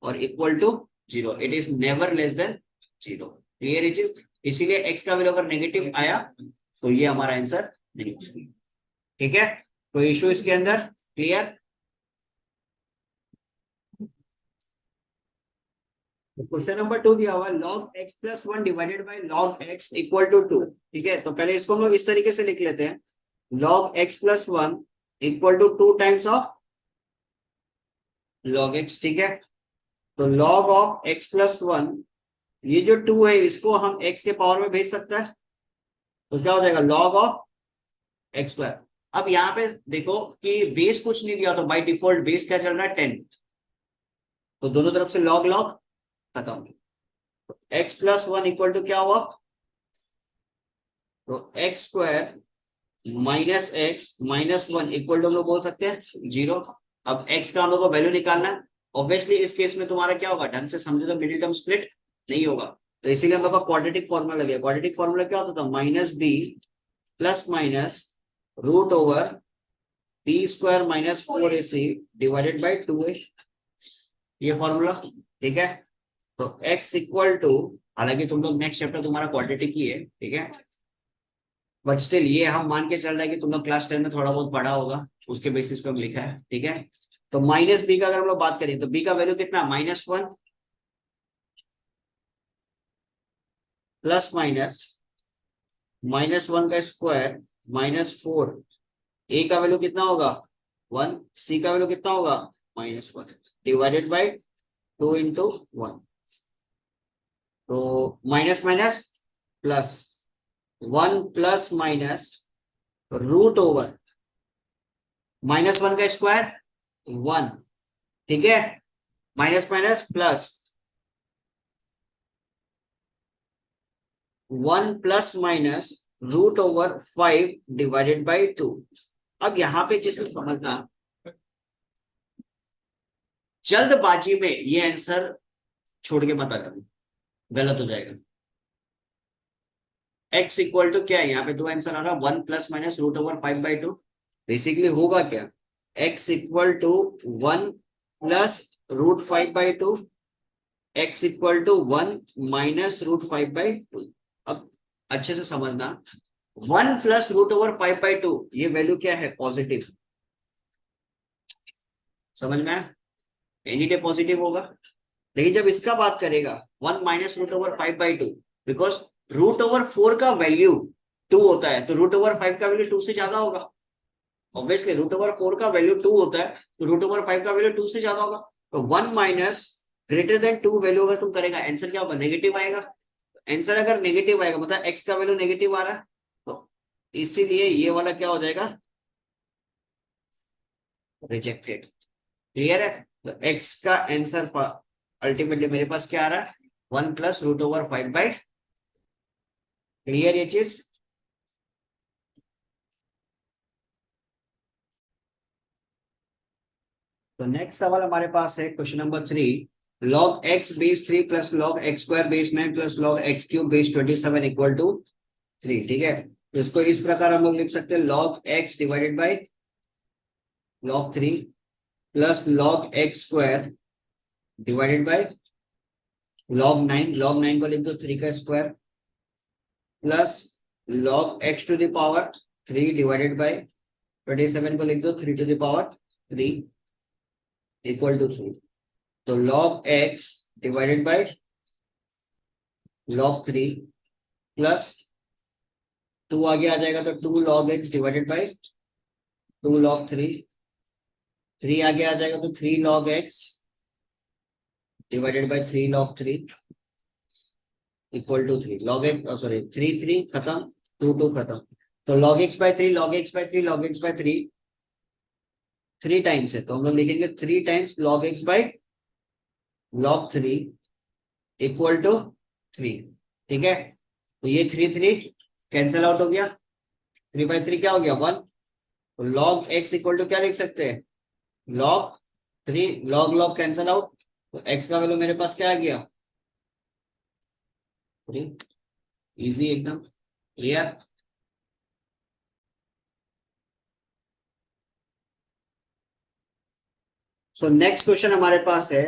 और equal to 0, it is never less than 0। Clear ये चीज। इसीलिए x का वैल्यू अगर नेगेटिव आया तो ये हमारा आंसर नहीं हो सकता, ठीक है। कोई इशू इसके अंदर, क्लियर। क्वेश्चन नंबर 2 दिया हुआ log x plus 1 divided by log x equal to 2, ठीक है। तो पहले इसको हम लोग इस तरीके से लिख लेते हैं, log x plus 1 equal to 2 times of log x, ठीक है। तो log ऑफ x प्लस 1, ये जो 2 है इसको हम x के पावर में भेज सकता है, तो क्या हो जाएगा log ऑफ x स्क्वायर। अब यहाँ पे देखो कि बेस कुछ नहीं दिया, तो बाय डिफॉल्ट बेस क्या चल रहा है 10, तो दोनों तरफ से log log खत्म। तो x प्लस 1 इक्वल टू क्या हुआ, तो x square minus x minus 1 equal to हम लोग बोल सकते हैं 0। अब x का हम लोग को वैल्यू निकालना है, ऑब्वियसली इस केस में तुम्हारा क्या होगा, ढंग से समझो तो मिडिल टर्म स्प्लिट नहीं होगा, तो इसीलिए हम लोग का क्वाड्रेटिक फॉर्मूला लगे। क्वाड्रेटिक फॉर्मूला क्या होता था, -b plus minus root over b square minus 4ac divided by 2a, ये फॉर्मूला, ठीक है। तो x इक्वल टू, हालांकि तुम लोग नेक्स्ट चैप्टर तुम्हारा क्वाड्रेटिक ही है, ठीक है, बट स्टिल ये हम मान के चल रहे हैं कि तुम लोग क्लास 10 में थोड़ा बहुत पढ़ा होगा, उसके बेसिस पे हम लिखा है, ठीक है। तो माइनस बी का अगर हम लोग बात करें तो b का वैल्यू कितना, -1 प्लस माइनस -1 का स्क्वायर -4, a का वैल्यू कितना होगा 1, c का वैल्यू कितना होगा -1 डिवाइडेड बाई 2 इंटू 1, तो minus minus plus 1 plus minus root over -1 का स्क्वायर 1, ठीक है, minus minus plus 1 plus minus root over 5 divided by 2। अब यहां पे जिसको समझना, जल्दबाजी में ये आंसर छोड़ के मत आ जाना, गलत हो जाएगा। x इक्वल टू क्या है, यहाँ पे दो आंसर आ रहा है, 1 plus minus root over 5/2, basically होगा क्या, x equal to 1 plus root 5/2, x equal to 1 minus root 5/2। अब अच्छे से समझना, 1 प्लस रूट ओवर 5/2 ये वैल्यू क्या है, पॉजिटिव, समझ में आया, एनी डे पॉजिटिव होगा। लेकिन जब इसका बात करेगा 1 minus root over 5/2, because root over 4 का वैल्यू 2 होता है, तो रूट ओवर 5 का वैल्यू 2 से ज्यादा होगा, ऑब्वियसली रूट ओवर 4 का वैल्यू 2 होता है, तो रूट ओवर 5 का वैल्यू 2 से ज्यादा होगा, तो 1 माइनस ग्रेटर देन 2 वैल्यू अगर तुम करेगा आंसर क्या होगा, नेगेटिव आएगा। आंसर अगर नेगेटिव आएगा मतलब एक्स का वैल्यू नेगेटिव आ रहा है, तो इसीलिए ये वाला क्या हो जाएगा, रिजेक्टेड। क्लियर है, तो एक्स का आंसर अल्टीमेटली मेरे पास क्या आ रहा है, 1 प्लस रूट ओवर 5/, क्लियर ये चीज। तो नेक्स्ट सवाल हमारे पास है question number 3, log x base 3 plus log x square base 9 plus log x cube base 27 equal to 3। ठीक है, तो इसको इस प्रकार हम लोग लिख सकते हैं, log x divided by log 3 plus log x square divided by log 9, log 9 को लिख दो 3 का square plus log x to the power 3 divided by 27 को लिख दो 3 to the power 3 equal to 3। तो log x divided by log 3 plus 2 आगे आ जाएगा तो 2 log x divided by 2 log 3, 3 आगे आ जाएगा तो 3 log x divided by 3 log 3 equal to 3। log x sorry 3 3 खत्म, 2 2 खत्म, तो log x by 3 log x by 3 log x by 3 3 times है, तो हम लोग लिखेंगे 3 times log x by log 3 equal to 3। ठीक है, तो ये 3 3 कैंसिल आउट हो गया, 3 बाई 3 क्या हो गया 1, तो log x इक्वल टू क्या लिख सकते हैं log 3, log log cancel out, तो x का वैल्यू मेरे पास क्या आ गया 3। इजी एकदम, क्लियर। सो नेक्स्ट क्वेश्चन हमारे पास है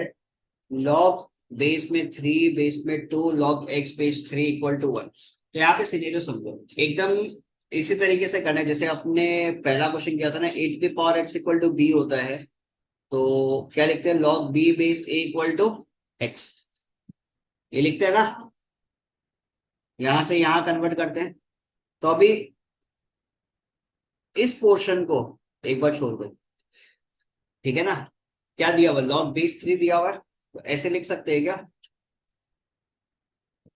log बेस में 3 बेस में 2 log x base 3 equal to 1। तो यहाँ पे सिनेरियो समझो, एकदम इसी तरीके से करना है जैसे आपने पहला क्वेश्चन किया था ना, 8 की power x equal to b होता है, तो क्या लिखते हैं log b base a equal to x, ये लिखते हैं ना, यहां से यहां कन्वर्ट करते हैं। तो अभी इस पोर्शन को एक बार छोड़ दो, ठीक है ना, क्या दिया हुआ log बेस 3 दिया हुआ है, तो ऐसे लिख सकते हैं क्या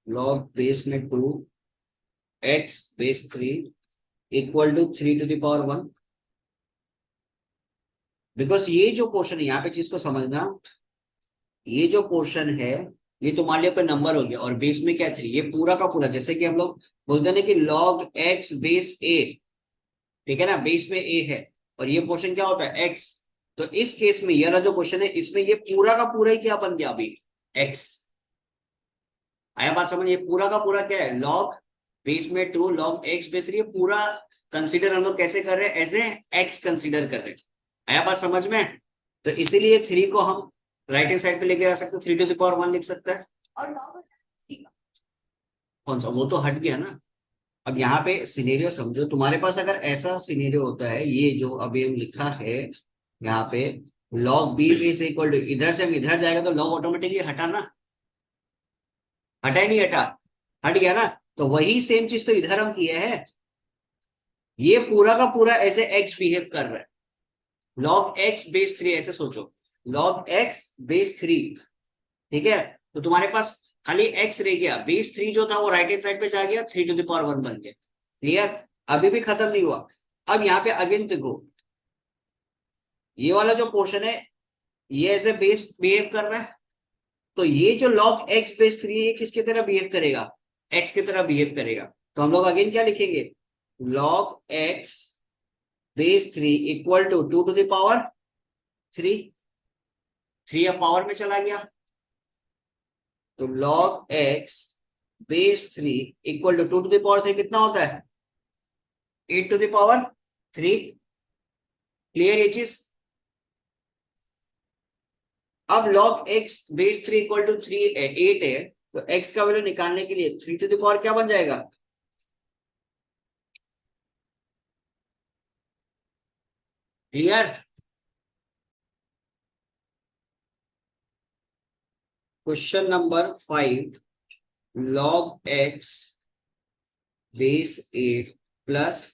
log बेस में 2 x base 3 equal to 3 to the power 1। Because ये जो पोर्शन है, यहाँ पे चीज को समझना, ये जो पोर्शन है ये तो मान लिया कोई नंबर हो गया और बेस में क्या 3, ये पूरा का पूरा, जैसे कि हम लोग बोलते हैं ना कि log x बेस a, ठीक है ना, बेस में a है और ये पोर्शन क्या होता है x, तो इस केस में ये वाला जो क्वेश्चन है इसमें ये पूरा का पूरा ही क्या बन गया अभी x। आया बात समझ, ये पूरा का पूरा क्या है log बेस में 2 log x बेस, ये पूरा कंसीडर हम लोग कैसे कर रहे हैं, एज ए x कंसीडर कर रहे हैं। आया बात समझ में, तो इसीलिए 3 को हम राइट हैंड साइड पे लेके आ सकते, 3 टू द पावर 1 लिख सकता है, और कौन सा वो तो हट गया ना। अब यहाँ पे सिनेरियो समझो, तुम्हारे पास अगर ऐसा सिनेरियो होता है, ये जो अभी हम लिखा है यहाँ पे log b base equal to, इधर से हम इधर जाएगा तो log ऑटोमेटिकली हटा ना, हटा ही नहीं हटा, हट गया ना, तो वही सेम चीज तो इधर हम किए हैं, ये पूरा का पूरा ऐसे x बिहेव कर रहा है, log x बेस 3 ऐसे सोचो, log x बेस 3, ठीक है, तो तुम्हारे पास खाली x रह गया, बेस 3 जो था वो राइट हैंड साइड पे जा गया, 3 टू द पावर 1 बन गया। क्लियर, अभी भी खत्म नहीं हुआ। अब यहाँ पे अगेन देखो, ये वाला जो पोर्शन है ये ऐसे बेस बिहेव कर रहा है, तो ये जो log x बेस 3 है ये किसकी तरह बिहेव करेगा, x की तरह बिहेव करेगा। तो हम लोग अगेन क्या लिखेंगे, log x base 3 equal to 2 to the power 3, 3 अब पावर में चला गया, तो log x base 3 equal to 2 to the power 3 कितना होता है 8 टू द पावर 3। क्लियर ये चीज। अब log x base 3 equal to 8 है, तो x का वैल्यू निकालने के लिए 3 टू द पावर क्या बन जाएगा, clear. Question number 5, log x base 8 plus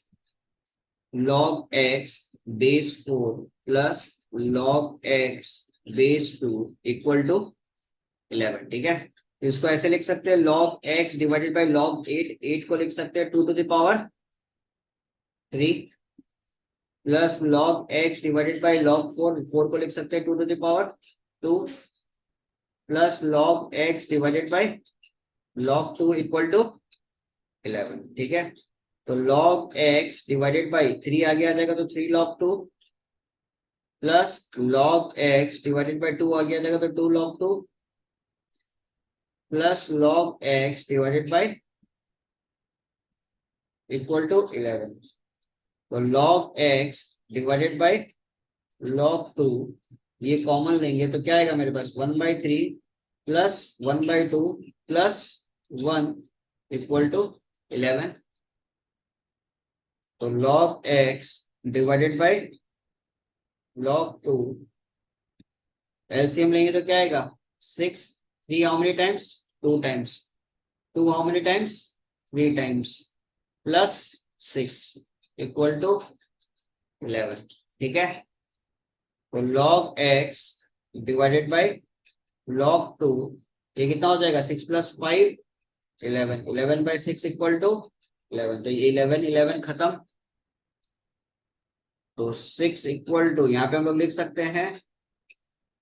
log x base 4 plus log x base 2 equal to 11। ठीक है, इसको ऐसे लिख सकते हैं log x divided by log 8, 8 को लिख सकते हैं 2 to the power 3 plus log x divided by log 4, 4 को लिख सकते हैं 2 to the power 2 plus log x divided by log 2 equal to 11। ठीक है, तो log x डिवाइडेड बाय 3 आगे आ जाएगा तो 3 log 2 plus log x divided by 2 आ गया जाएगा, तो 2 log 2 plus log x divided by equal to 11। तो log x divided by log 2 ये कॉमन लेंगे तो क्या आएगा मेरे पास 1/3 प्लस 1/2 प्लस 1 इक्वल टू 11। तो log x divided by log 2 LCM लेंगे तो क्या आएगा 6। 3 how many times 2 times, 2 how many times 3 times plus 6 equal to 11। ठीक है, तो log x divided by log 2 ये कितना हो जाएगा 6 प्लस 5 11, 11/6 इक्वल टू 11। तो ये 11 खत्म, तो 6 इक्वल टू यहाँ पे हम लोग लिख सकते हैं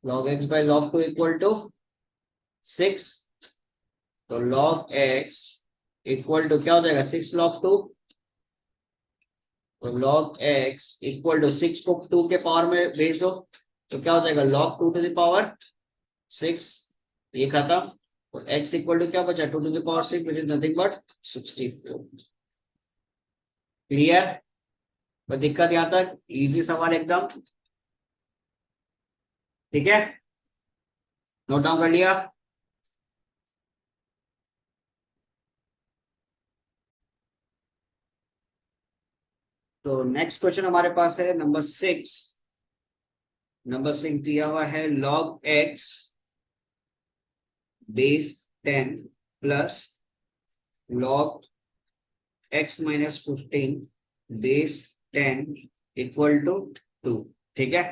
log x by log 2 equal to 6। तो log x इक्वल टू क्या हो जाएगा 6 log 2। तो log x इक्वल टू 6 को 2 के पावर में भेज दो तो क्या हो जाएगा log 2 टू द पावर 6। ये खत्म, तो x इक्वल टू क्या बचा 2 to the power 6 which is nothing but 64। Clear, कोई दिक्कत यहां तक? इजी सवाल एकदम। ठीक है, नोट डाउन कर लिया? तो नेक्स्ट क्वेश्चन हमारे पास है नंबर 6। नंबर 6 दिया हुआ है log x base 10 plus log x minus 15 base 10 equal to 2। ठीक है,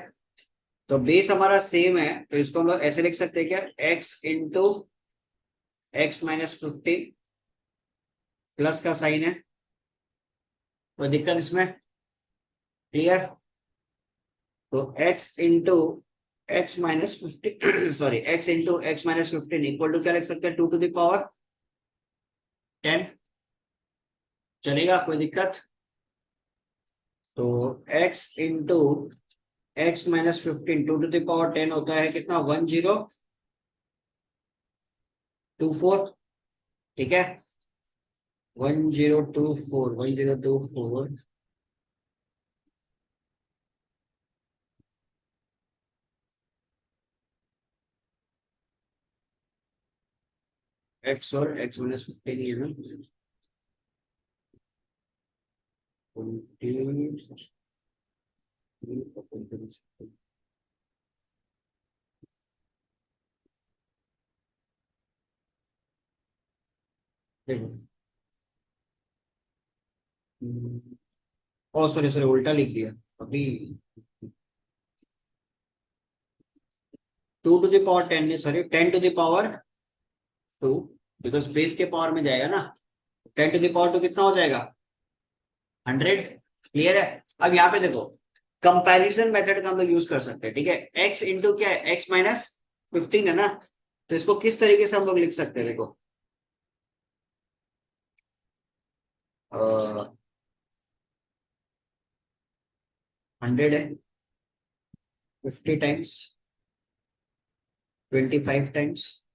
तो बेस हमारा सेम है तो इसको हम लोग ऐसे लिख सकते हैं क्या x into x minus 15 plus का साइन है, कोई दिक्कत इसमें? क्लियर, तो x into x minus 15 sorry x into x minus 15 equal to क्या लिख सकते हैं 2 टू द पावर 10। चलेगा, कोई दिक्कत? तो x into x minus 15 2 to the power 10 होता है कितना 1024। ठीक है, 1024 एक्स और एक्स माइनस 15 ये ना 20 ओ सॉरी सॉरी उल्टा लिख दिया अभी। 2 टू द पावर 10 नहीं sorry 10 to the power 2 because base के पावर में जाएगा ना। 10 टू द पावर 2 कितना हो जाएगा 100। क्लियर है, अब यहाँ पे देखो कंपैरिजन मेथड का हम लोग यूज कर सकते हैं। ठीक है, x इंटू क्या है x माइनस 15 है ना, तो इसको किस तरीके से हम लोग लिख सकते हैं देखो 100 है 50 टाइम्स 25 टाइम्स।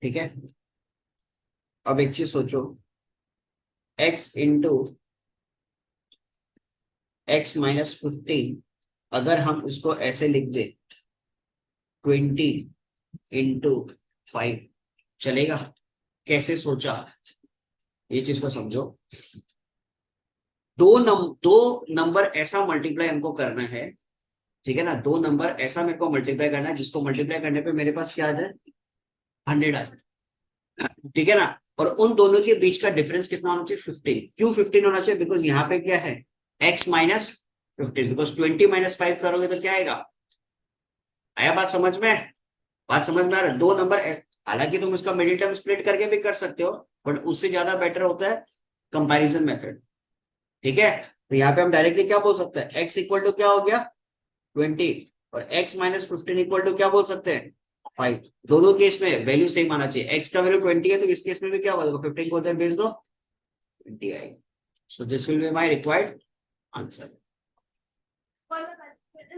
ठीक है, अब एक चीज सोचो x इंटू एक्स माइनस 15 अगर हम इसको ऐसे लिख दे 20 इंटू 5 चलेगा? कैसे सोचा ये चीज को समझो। दो नंबर ऐसा मल्टीप्लाई हमको करना है। ठीक है ना, दो नंबर ऐसा मेरे को मल्टीप्लाई करना है जिसको मल्टीप्लाई करने पे मेरे पास क्या आ जाए 100 आ जाए। ठीक है ना, और उन दोनों के बीच का डिफरेंस कितना होना चाहिए 15। क्यों 15 होना चाहिए? बिकॉज यहाँ पे क्या है x माइनस 15 बिकॉज 20 माइनस 5 करोगे तो क्या आएगा। आया बात समझ में? बात समझ में आ रहा है? दो नंबर हालांकि तुम इसका मिडिल टर्म स्प्लिट करके भी कर सकते हो बट उससे ज्यादा बेटर होता है कंपैरिजन मेथड। ठीक है, तो यहाँ पे हम डायरेक्टली क्या बोल सकते हैं x इक्वल टू क्या हो गया 20 और x माइनस 15 इक्वल टू क्या बोल सकते हैं 5। दोनों केस में वैल्यू सेम आना चाहिए। x का वैल्यू 20 है तो इस केस में भी क्या होगा देखो 15 को उधर भेज दो 20 आएगा। So this will be my required answer.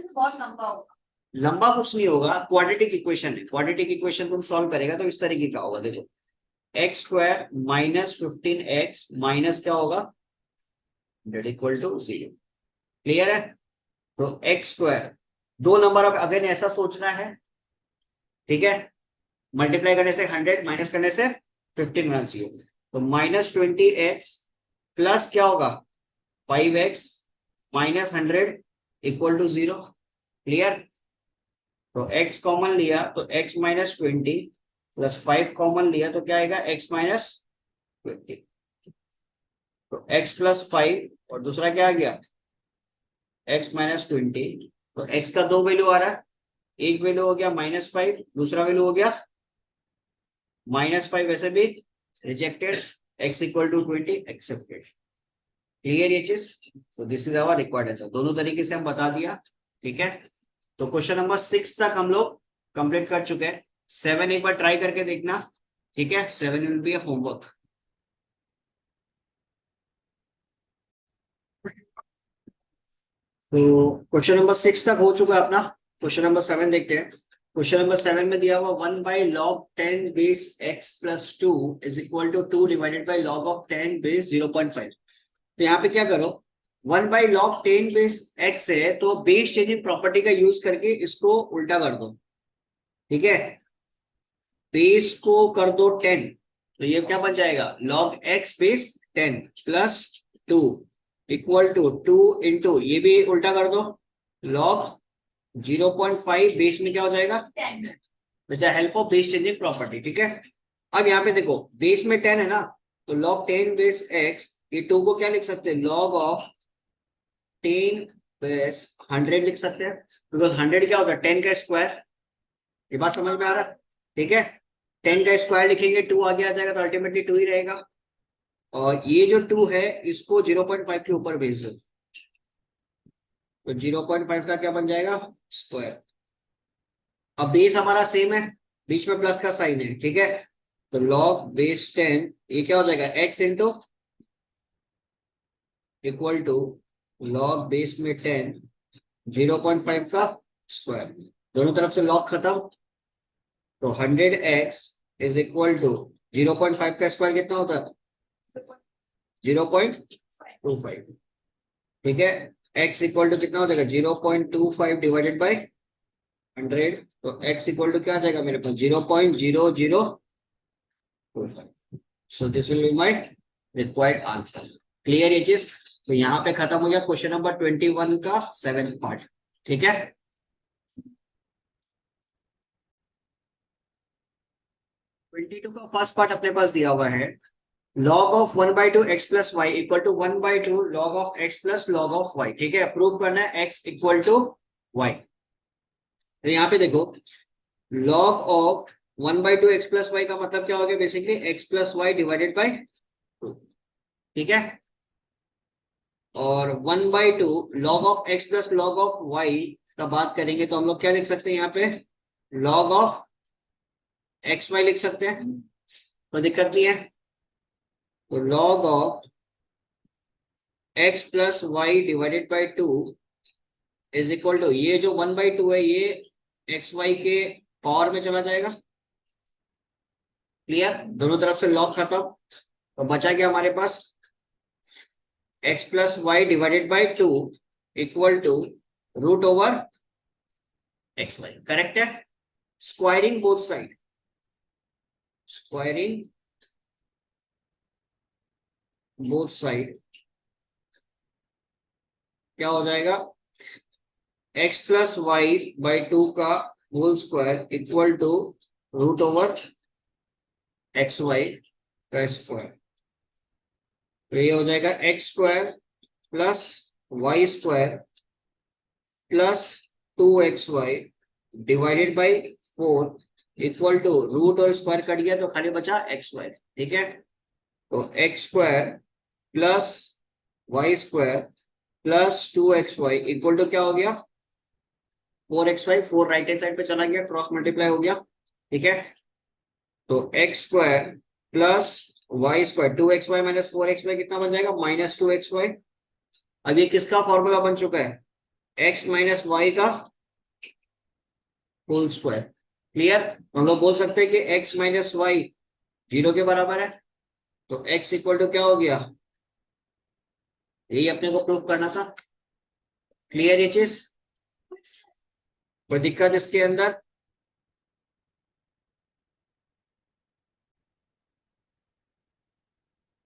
बहुत लंबा होगा। लंबा कुछ नहीं होगा, क्वाड्रेटिक इक्वेशन है, क्वाड्रेटिक इक्वेशन तुम सॉल्व करेगा तो इस तरीके का होगा। देखो x square minus 15x minus क्या होगा, डेट इक्वल टू 0। क्लियर है? तो एक्स स्क्वायर, दो नंबर अब अगर ऐसा सोचना है, ठीक है, मल्टीप्लाई करने से 100 माइनस करने से 15 बना चाहिए, तो -20x प्लस क्या होगा 5x minus 100 equal to 0। Clear? तो x कॉमन लिया तो x माइनस 20 प्लस 5 कॉमन लिया तो क्या आएगा x माइनस 20। तो x प्लस 5 और दूसरा क्या आ गया x माइनस 20। तो x का दो वैल्यू आ रहा है, एक वैल्यू हो गया -5, दूसरा वैल्यू हो गया -5, वैसे भी rejected, x equal to 20 accepted. Clear ये चीज? तो this is our required answer, दोनों तरीके से हम बता दिया। ठीक है, तो क्वेश्चन नंबर 6 तक हम लोग कंप्लीट कर चुके हैं। 7 एक बार ट्राई करके देखना, ठीक है, 7 विल बी अ होमवर्क। तो क्वेश्चन नंबर 6 तक हो चुका है अपना। क्वेश्चन नंबर 7 देखते हैं। क्वेश्चन नंबर 7 में दिया हुआ 1 by log 10 base x plus 2 is equal to 2 divided by log of 10 base 0.5। तो यहाँ पे क्या करो, 1 बाई लॉग 10 बेस x है तो बेस चेंजिंग प्रॉपर्टी का यूज करके इसको उल्टा कर दो। ठीक है, बेस को कर दो 10, तो ये क्या बन जाएगा log x base 10 plus 2 equal to 2 into, ये भी उल्टा कर दो, लॉग 0.5 बेस में क्या हो जाएगा 10 with the help of base changing property. ठीक है, अब यहाँ पे देखो बेस में 10 है ना, तो लॉग 10 बेस x, ये 2 को क्या लिख सकते हैं लॉग ऑफ 10 बेस 100 लिख सकते हैं, बिकॉज 100 क्या होता है 10 का स्क्वायर। ये बात समझ में आ रहा है? ठीक है, 10 का स्क्वायर लिखेंगे 2 आगे आ जाएगा तो अल्टीमेटली 2 ही रहेगा, और ये जो 2 है इसको 0.5 के ऊपर भेज दो, तो 0.5 का क्या बन जाएगा स्क्वायर। अब बेस हमारा सेम है, बीच में प्लस का साइन है। ठीक है, तो लॉग बेस 10 ये क्या हो जाएगा x into equal to log base में 10 0.5 का स्क्वायर, दोनों तरफ से लॉग खत्म, तो 100x इज इक्वल टू 0.5 का स्क्वायर कितना होता है 0.25। ठीक है, x इक्वल टू कितना हो जाएगा 0.25 डिवाइडेड बाई 100, तो x इक्वल टू क्या आ जाएगा मेरे पास 0.0025। So this will be my required answer. Clear ये चीज? तो यहाँ पे खत्म हो गया क्वेश्चन नंबर 21 का 7th पार्ट। ठीक है, 22 का फर्स्ट पार्ट अपने पास दिया हुआ है, log of 1/2 x plus y equal to 1/2 log of x plus log of y। ठीक है, प्रूव करना है x इक्वल टू y। तो यहाँ पे देखो log of 1/2 x plus y का मतलब क्या हो गया basically x plus y divided by 2। ठीक है, और 1/2 log of x plus log of y का बात करेंगे तो हम लोग क्या लिख सकते हैं यहाँ पे log ऑफ एक्स वाई लिख सकते हैं, कोई दिक्कत नहीं है। तो log of x plus y divided by 2 is equal to, ये जो 1/2 है ये एक्स वाई के पावर में चला जाएगा। क्लियर? दोनों तरफ से लॉग खत्म, तो बचा क्या हमारे पास x plus y divided by 2 equal to root over x y. Correct है? Squaring both side, squaring both side क्या हो जाएगा x प्लस वाई बाई 2 का whole square equal to root over x y का स्क्वायर। तो ये हो जाएगा x square plus y square plus 2xy divided by 4 equal to root और स्क्वायर कट गया तो खाली बचा एक्स वाई। ठीक है, तो x square plus y square plus 2xy equal to क्या हो गया 4xy, 4 राइट हैंड साइड पे चला गया, क्रॉस मल्टीप्लाई हो गया। ठीक है, तो x square plus y square 2xy minus 4xy कितना बन जाएगा -2xy। अब ये किसका फॉर्मूला बन चुका है x माइनस वाई का होल स्क्वायर। क्लियर? हम लोग बोल सकते हैं कि x माइनस वाई 0 के बराबर है, तो x इक्वल टू क्या हो गया, यही अपने को प्रूव करना था। क्लियर ये चीज? कोई दिक्कत इसके अंदर?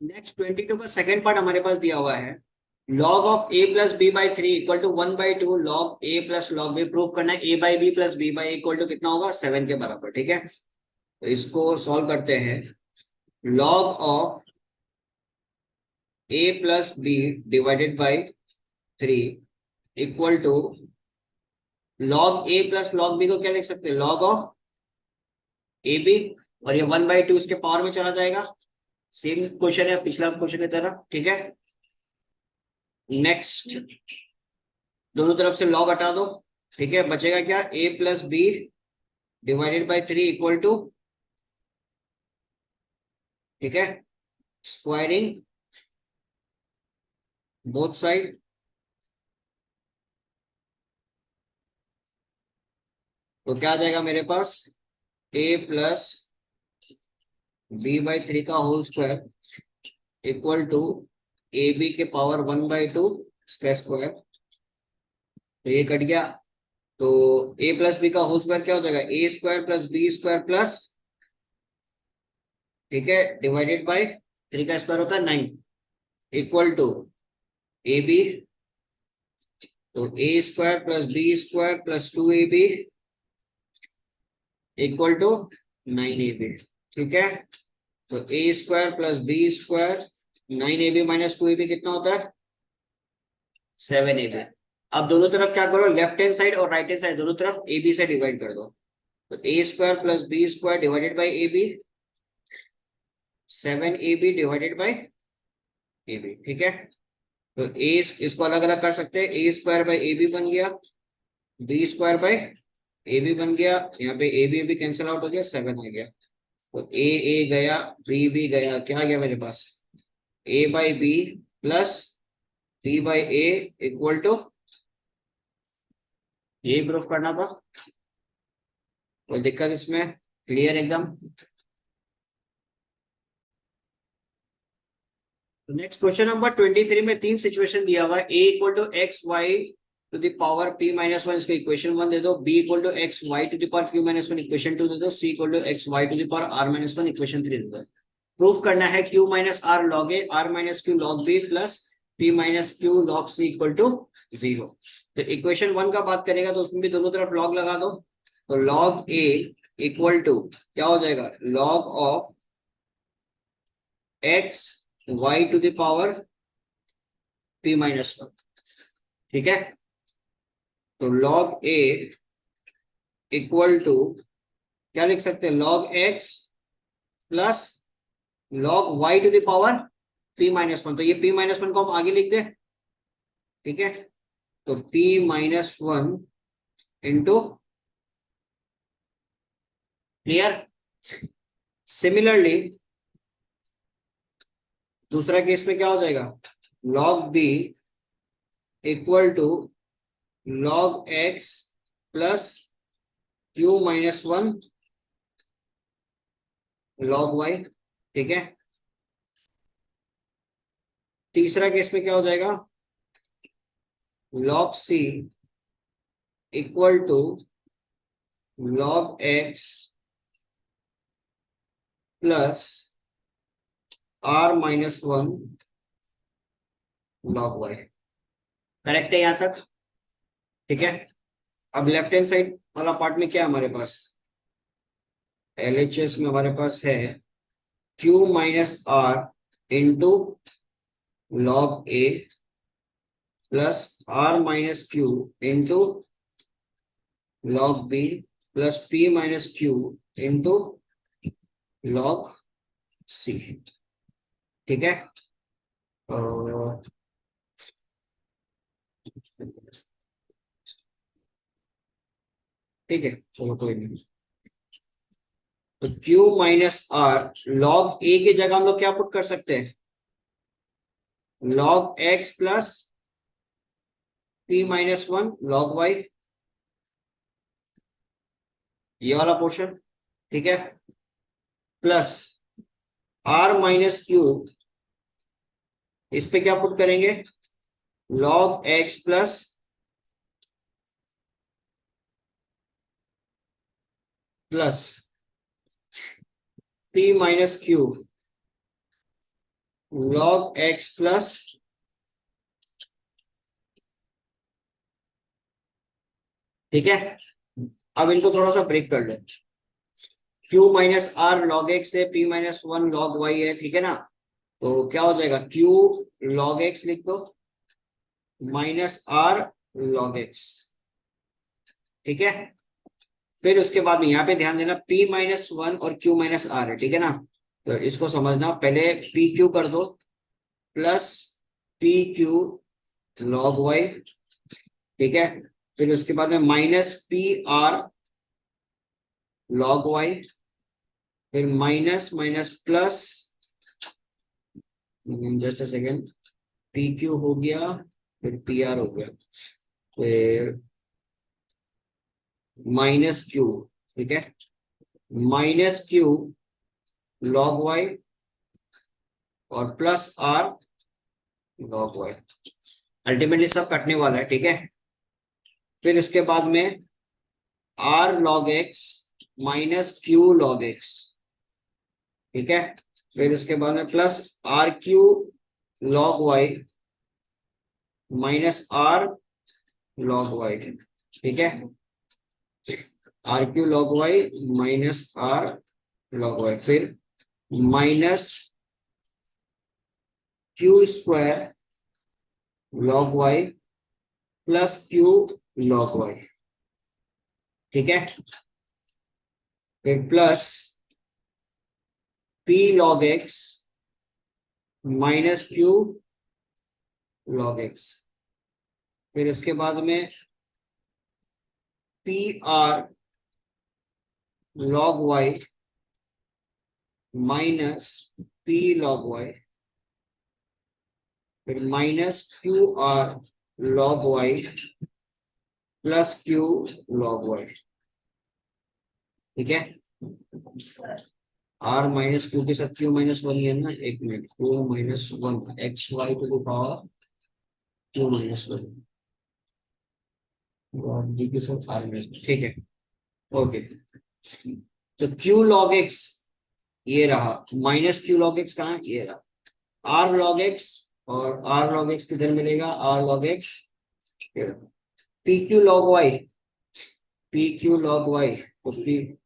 नेक्स्ट 22 का सेकंड पार्ट हमारे पास दिया हुआ है, log of a plus b by three equal to 1/2 log a plus log b। Prove करना है a by b plus b by equal to कितना होगा, 7 के बराबर। ठीक है, तो इसको सॉल्व करते हैं। log of a plus b divided by 3 equal to log a plus log b को क्या लिख सकते हैं, log ऑफ ए बी, और ये 1/2 इसके पावर में चला जाएगा। सेम क्वेश्चन है पिछला क्वेश्चन की तरह। ठीक है, नेक्स्ट दोनों तरफ से log हटा दो। ठीक है, बचेगा क्या, a plus b divided by 3 equal to, ठीक है, स्क्वायरिंग बोथ साइड, तो क्या आ जाएगा मेरे पास, a प्लस बी बाई 3 का whole square equal to A b के पावर 1/2 इसका स्क्वायर। तो ये कट गया, तो a प्लस बी का होल स्क्वायर क्या हो जाएगा, a square plus b square plus, ठीक है, डिवाइडेड बाई 3 का स्क्वायर होता है 9 इक्वल टू ए बी, तो a square plus b square plus 2ab equal to 9ab। ठीक है, तो a square plus b square 9ab minus 2ab कितना होता है, 7ab। अब दोनों तरफ क्या करो, लेफ्ट हैंड साइड और राइट हैंड साइड दोनों तरफ ab से डिवाइड कर दो, तो a square plus b square divided by ab, 7ab divided by ab। ठीक है, तो ए इसको अलग अलग कर सकते हैं, a square by a b बन गया, b square by a b बन गया, यहाँ पे ए बी कैंसिल आउट हो गया, 7 आ गया, तो ए गया, बी गया, क्या आ गया मेरे पास, a by b plus b by a equal to, यही प्रूफ करना था। कोई दिक्कत इसमें? क्लियर एकदम? नेक्स्ट क्वेश्चन नंबर 23 में तीन सिचुएशन दिया हुआ है, a equal to x y to the power p minus one, इसका इक्वेशन 1 दे दो, b equal to x y to the power q minus one equation 2 दे दो, c equal to x y to the power r minus one equation 3 दे दो। प्रूफ करना है q minus r log a, r minus q log b plus p minus q log c equal to 0। तो इक्वेशन 1 का बात करेगा तो उसमें भी दोनों तरफ log लगा दो, तो log a इक्वल टू क्या हो जाएगा, log of x y to the power p minus one. ठीक है, तो log a इक्वल टू क्या लिख सकते हैं, log x plus log y to the power p minus one. तो ये p माइनस वन को हम आगे लिख दे। ठीक है, तो p minus one into, clear? Similarly दूसरा केस में क्या हो जाएगा, log b equal to log x plus q minus one log y। ठीक है, तीसरा केस में क्या हो जाएगा, log c equal to log x plus r minus one log y। Correct है यहां तक? ठीक है, अब लेफ्ट हैंड साइड वाला पार्ट में क्या है हमारे पास, LHS में हमारे पास है q minus r into log a plus r minus q into log b plus p minus q into log c। ठीक है, और ठीक है, चलो कोई नहीं। तो q minus r log a की जगह हम लोग क्या पुट कर सकते हैं, log x plus p minus one log y, ये वाला पोर्शन, ठीक है, प्लस r माइनस क्यू, इस पे क्या पुट करेंगे, log x plus p minus q log x plus, ठीक है। अब इनको थोड़ा सा ब्रेक कर ले, q minus are log x है, p minus one log y है, ठीक है ना। तो क्या हो जाएगा, q log x लिख दो माइनस आर लॉग एक्स, ठीक है। फिर उसके बाद में यहाँ पे ध्यान देना p माइनस वन और q माइनस आर है, ठीक है ना। तो इसको समझना, पहले पी क्यू कर दो plus p Q log Y, ठीक है। फिर उसके बाद में minus p are log Y, फिर minus minus plus, just a second, p q हो गया, फिर पी आर हो गया, फिर माइनस क्यू, ठीक है, माइनस क्यू लॉग वाई और plus r log y, ultimately सब कटने वाला है, ठीक है। फिर इसके बाद में r log x minus Q log x, ठीक है। फिर उसके बाद में plus r q log Y minus are log Y, ठीक है, r q log Y minus are log Y, फिर minus q square log Y plus Q log Y, ठीक है। फिर plus p log x minus q log x, फिर इसके बाद में p r log y minus p log y, फिर minus Q R log y plus Q log y, ठीक है। आर माइनस क्यू के साथ क्यू माइनस वन है ना, एक minute, q minus one x y to the power q minus one, और डी के साथ आर माइनस, ठीक है, ओके। तो क्यू लॉग एक्स ये रहा, माइनस क्यू लॉग एक्स कहाँ, ये रहा, आर लॉग एक्स, और आर लॉग एक्स किधर मिलेगा, r log x, p Q log Y, p Q log y, तो पी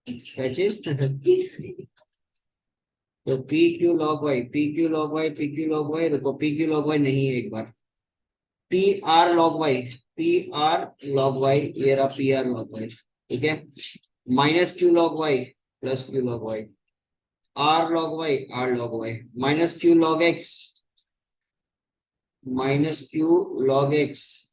क्या चीज तो p Q log Y, p Q log Y, p Q log y, रुको, पी क्यू लॉग वाई नहीं है, एक बार p are log Y, P R log y, ये रहा पी आर लॉग वाई, ठीक है, minus Q log Y plus Q log Y, r log Y, r log Y, minus Q log x minus Q log x,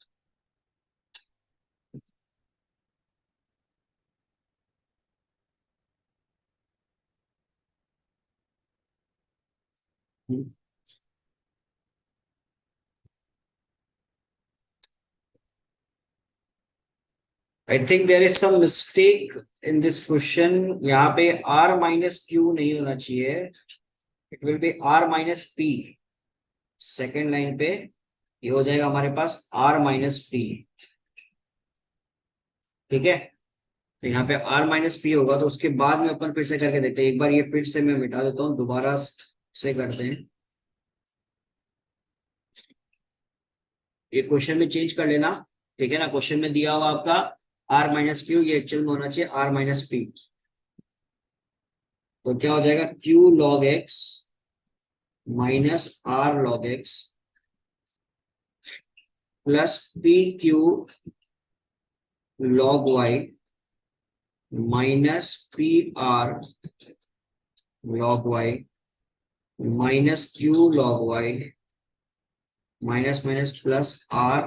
I think there is some mistake in this question, यहाँ पे आर माइनस क्यू नहीं होना चाहिए, it will be r minus p, second line पे ये हो जाएगा हमारे पास आर माइनस पी, ठीक है। तो यहाँ पे आर माइनस पी होगा, तो उसके बाद में अपन फिर से करके देखते हैं, एक बार ये फिर से मैं मिटा देता हूँ, दोबारा से करते हैं, ये क्वेश्चन में चेंज कर लेना, ठीक है ना। क्वेश्चन में दिया हुआ आपका आर माइनस क्यू, ये एक्चुअल में होना चाहिए आर माइनस पी, तो क्या हो जाएगा, q log x minus are log x plus p Q log Y minus p are log Y minus Q log Y minus minus plus r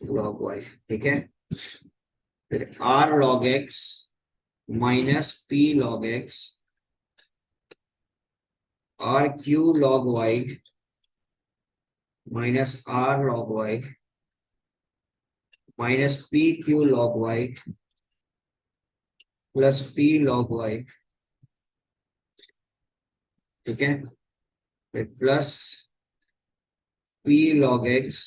log Y, ठीक है। फिर r log x minus P log x, r q log Y minus are log Y minus p Q log Y plus p log Y, ठीक है, फिर plus p log x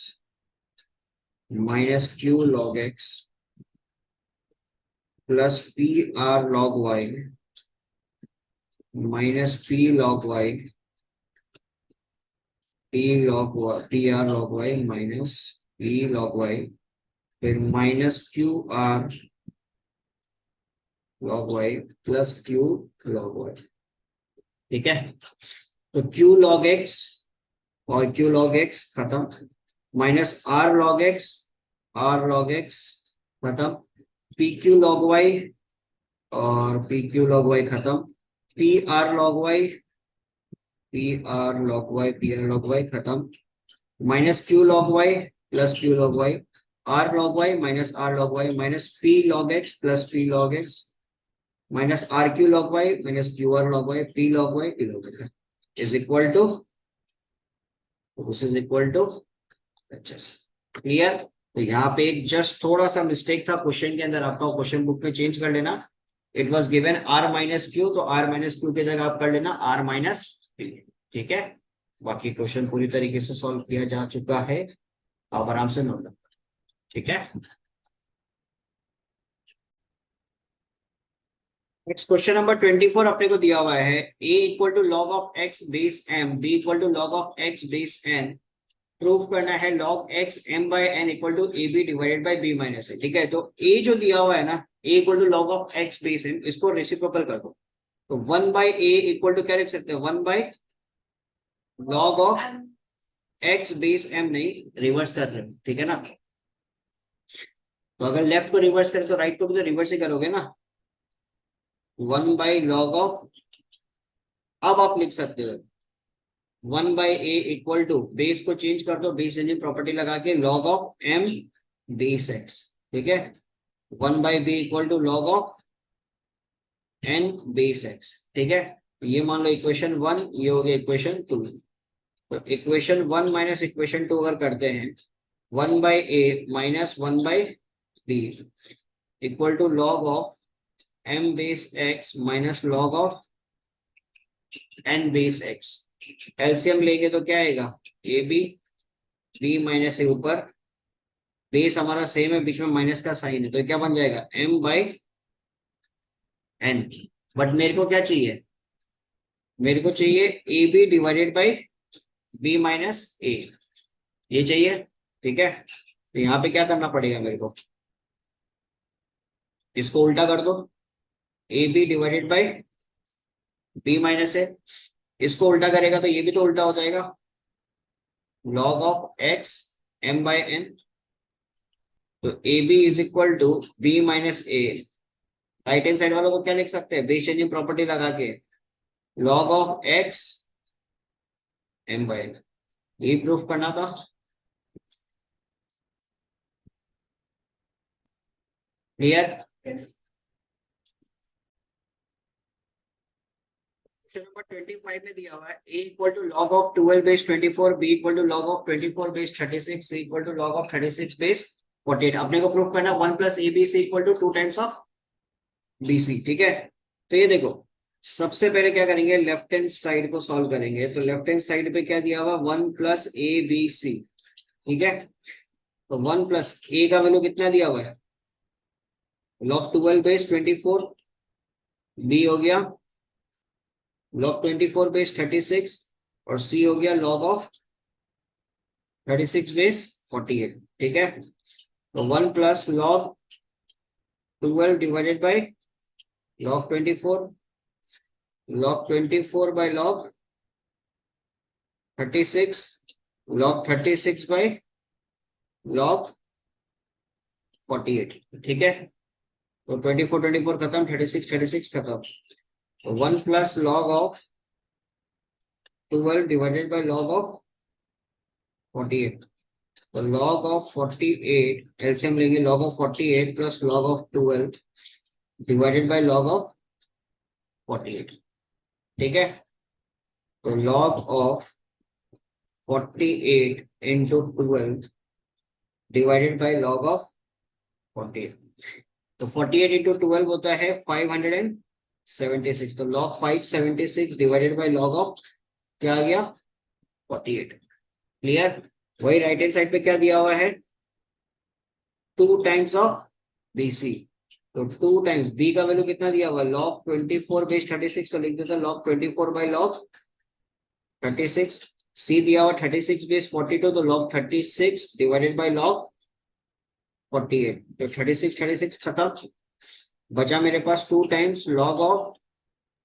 minus Q log x plus P R log Y minus P log Y T R log Y minus P log Y, फिर minus Q R log Y plus Q log Y, ठीक है। तो क्यू लॉग एक्स और क्यू लॉग एक्स खत्म, माइनस आर लॉग एक्स खत्म, पी क्यू लॉग वाई और पी क्यू लॉग वाई खत्म, P are log Y P R log Y खत्म, minus Q log Y plus Q log Y, r log Y minus are log Y minus P log x plus p log x minus r q log Y minus Q R log Y p log Y p log y is equal to, this is equal to HS. Clear. तो यहाँ पे एक जस्ट थोड़ा सा मिस्टेक था क्वेश्चन के अंदर, आपका क्वेश्चन बुक में चेंज कर लेना। It was given r minus q, तो आर माइनस क्यू की जगह आप कर लेना आर माइनस पी, ठीक है। बाकी क्वेश्चन पूरी तरीके से सॉल्व किया जा चुका है, आप आराम से नोट कर, ठीक है। नेक्स्ट क्वेश्चन नंबर 24 अपने को दिया हुआ है, a equal to log of x base m, b equal to log of x base n, prove करना है log x m by n equal to A B divided by b minus A, ठीक है। तो a जो दिया हुआ है ना, a equal to log of x base m, इसको रेसिप्रोकल कर दो, तो 1 बाय a इक्वल टू क्या लिख सकते हैं, 1 by log of x base m, नहीं रिवर्स कर रहे हो, ठीक है ना। तो अगर लेफ्ट को रिवर्स करें तो राइट को भी तो रिवर्स ही करोगे ना, 1 बाय लॉग ऑफ, अब आप लिख सकते हो 1 by a equal to, base को चेंज कर दो, बेस चेंजिंग प्रॉपर्टी लगा के log of m base x, ठीक है। 1 by b equal to log of n base x, ठीक है। ये मान लो इक्वेशन 1, ये हो गया इक्वेशन 2। तो इक्वेशन 1 माइनस इक्वेशन 2 अगर करते हैं, 1 by a minus 1 by b equal to log of m base x minus log of n base x, LCM लेंगे तो क्या आएगा, a b, b minus a ऊपर, बेस हमारा सेम है, बीच में माइनस का साइन है, तो क्या बन जाएगा m बाई n। बट मेरे को क्या चाहिए, मेरे को चाहिए A B divided by B minus A, ये चाहिए, ठीक है। तो यहाँ पे क्या करना पड़ेगा मेरे को, इसको उल्टा कर दो, A B divided by B minus A, इसको उल्टा करेगा तो ये भी तो उल्टा हो जाएगा, log of x m by n, तो a b is equal to b minus a, right hand side वालों को क्या लिख सकते हैं, बेस चेंजिंग प्रॉपर्टी लगा के log of x m by n, ये प्रूफ करना था। क्लियर। नंबर 25 में दिया हुआ है a equal to log of 12 base 24, b equal to log of 24 base 36, c equal to log of 36 base 48। अपने को प्रूफ करना 1 plus a B c equal to 2 times of b c, ठीक है। तो ये देखो, सबसे पहले क्या करेंगे, लेफ्ट हैंड साइड को सॉल्व करेंगे, तो लेफ्ट हैंड साइड पे क्या दिया हुआ, 1 प्लस ए बी सी, ठीक है। तो 1 प्लस ए का वैल्यू कितना दिया हुआ है, लॉग 12 बेस 24, बी हो गया लॉग 24 बेस 36, और सी हो गया लॉग ऑफ 36 बेस 48, ठीक है। तो 1 plus log 12 divided by log 24, log 24 by log 36, log 36 by log 48, ठीक है। तो 24 खत्म, 36 खत्म, तो 1 plus log of 12 divided by log of 48, तो लॉग ऑफ 48 एलसीएम लेंगे, log of 48 plus log of 12 divided by log of 48, ठीक है। तो log of 48 into 12 divided by log of 48, तो 48 इंटू 12 होता है 576, तो log 576 divided by log of क्या आ गया 48। क्लियर। वही राइट हैंड साइड पे क्या दिया हुआ है 2 टाइम्स ऑफ BC, तो 2 टाइम्स B का वैल्यू कितना दिया हुआ log 24 बेस 36, तो लिख देता log 24 बाय log 36। C दिया हुआ 36 बेस 42, तो log 36 डिवाइडेड बाय log 48, तो 36 खत्म। बचा मेरे पास 2 times log of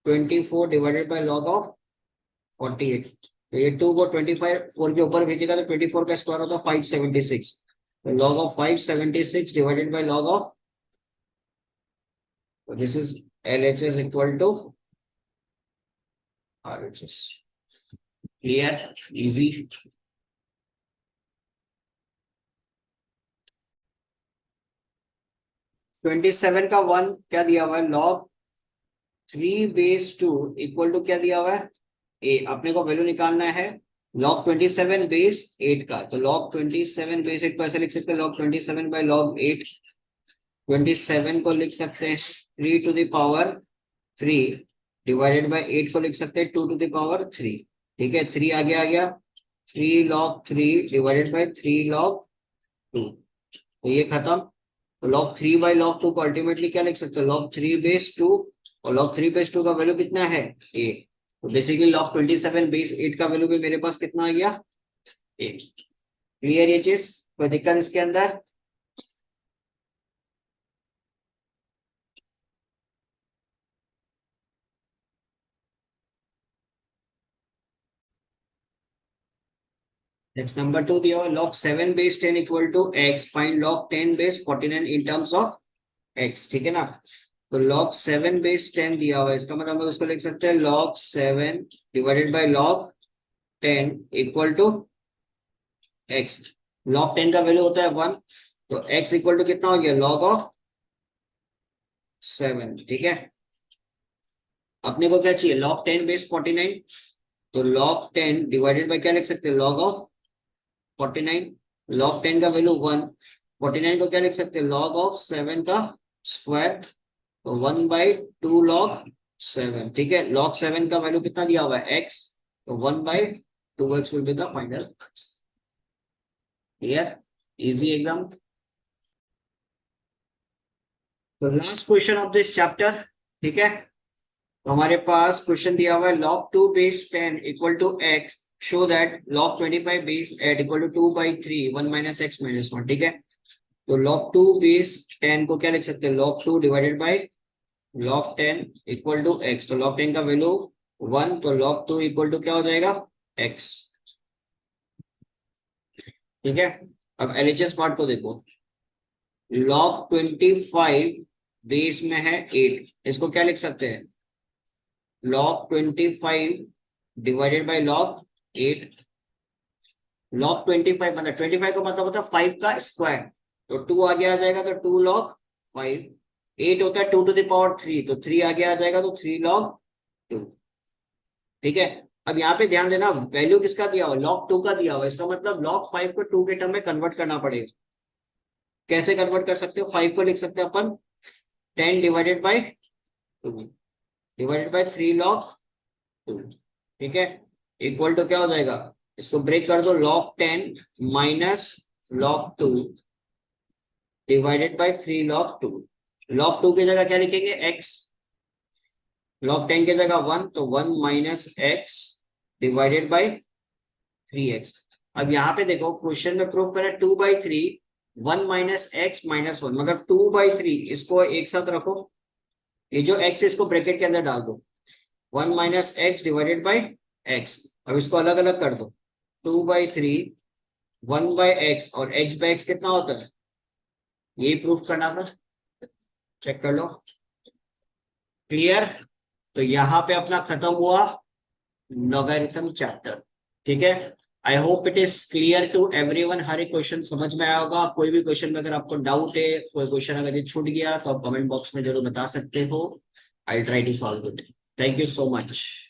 24 divided by log of 48, तो ये 2 को 25 4 के ऊपर भेजेगा तो 24 का स्क्वायर होता है 576, तो log of 576 divided by log of, so this is LHS equal to RHS. Clear, easy. Twenty seven का 1 क्या दिया हुआ है log 3 बेस 2 इक्वल टू क्या दिया हुआ है ए, अपने को वैल्यू निकालना है log 27 बेस 8 का, तो log 27 बेस 8 को ऐसे लिख सकते हैं log 27 बाय log 8, 27 को लिख सकते हैं 3 to the power 3 divided by 8 को लिख सकते हैं 2 टू द पावर 3। ठीक है, 3 आगे आ गया 3 log 3 डिवाइडेड बाय 3 log 2, तो ये खत्म। तो log 3 बाय log 2 को अल्टीमेटली क्या लिख सकते हैं log 3 बेस 2, और log 3 बेस 2 का वैल्यू कितना है ए, तो बेसिकली log 27 बेस 8 का वैल्यू भी मेरे पास कितना आ गया ए। क्लियर ये चीज, कोई दिक्कत इसके अंदर? नेक्स्ट नंबर 2 दिया हुआ log 7 base 10 equal to x, find log 10 base 49 in terms of x। ठीक है ना, तो log 7 बेस 10 दिया हुआ है, इसका मतलब हम उसको लिख सकते हैं log 7 divided by log 10 equal to x। log 10 का वैल्यू होता है 1, तो x इक्वल टू कितना हो गया log ऑफ 7। ठीक है, अपने को क्या चाहिए log 10 बेस 49, तो log 10 डिवाइडेड बाय क्या लिख सकते हैं log ऑफ 49, log 10 का वैल्यू 1, 49 को क्या लिख सकते हैं log ऑफ 7 का स्क्वायर, तो 1 बाई 2 log 7। ठीक है, log 7 का वैल्यू कितना दिया हुआ है x, तो 1 by 2x will be the final answer. Clear, easy एकदम। तो last question of this chapter. ठीक है, तो हमारे पास क्वेश्चन दिया हुआ है log 2 base 10 equal to x, show that log 25 base 8 equal to 2 by 3 1 minus x minus 1। ठीक है, तो log 2 बेस 10 को क्या लिख सकते हैं log 2 divided by log 10 equal to x, तो log 10 का वैल्यू 1, तो log 2 इक्वल टू क्या हो जाएगा x। ठीक है, अब LHS पार्ट को देखो, log 25 बेस में है 8, इसको क्या लिख सकते हैं log 25 divided by log 8। log 25 मतलब 25 का मतलब होता है 5 का स्क्वायर, तो 2 आगे आ जाएगा तो 2 log 5, 8 होता है 2 टू द पावर 3, तो 3 आगे आ जाएगा तो 3 log 2। ठीक है, अब यहाँ पे ध्यान देना वैल्यू किसका दिया हुआ log 2 का दिया हुआ, इसका मतलब log 5 को 2 के टर्म में कन्वर्ट करना पड़ेगा। कैसे कन्वर्ट कर सकते हो, 5 को लिख सकते हैं अपन 10 divided by 2 divided by 3 log 2। ठीक है, इक्वल टू क्या हो जाएगा, इसको ब्रेक कर दो log 10 minus log 2 divided by 3 log 2। log 2 की जगह क्या लिखेंगे x, log 10 की जगह 1, तो 1 minus x divided bye 3x। अब यहाँ पे देखो क्वेश्चन में प्रूफ करें 2 बाई 3 1 माइनस एक्स माइनस 1, मतलब 2 बाई 3 इसको एक साथ रखो, ये जो x इसको ब्रैकेट के अंदर डाल दो 1 minus x divided by x. अब इसको अलग अलग कर दो 2 बाई 3 1 बाई एक्स, और x बाई एक्स कितना होता है, यही प्रूफ करना था, चेक कर लो। क्लियर, तो यहाँ पे अपना खत्म हुआ लॉगरिथम चैप्टर। ठीक है, I hope it is clear to everyone, हर एक क्वेश्चन समझ में आया होगा। कोई भी क्वेश्चन में अगर आपको डाउट है, कोई क्वेश्चन अगर ये छूट गया तो आप कमेंट बॉक्स में जरूर बता सकते हो, I try to solve it. Thank you so much.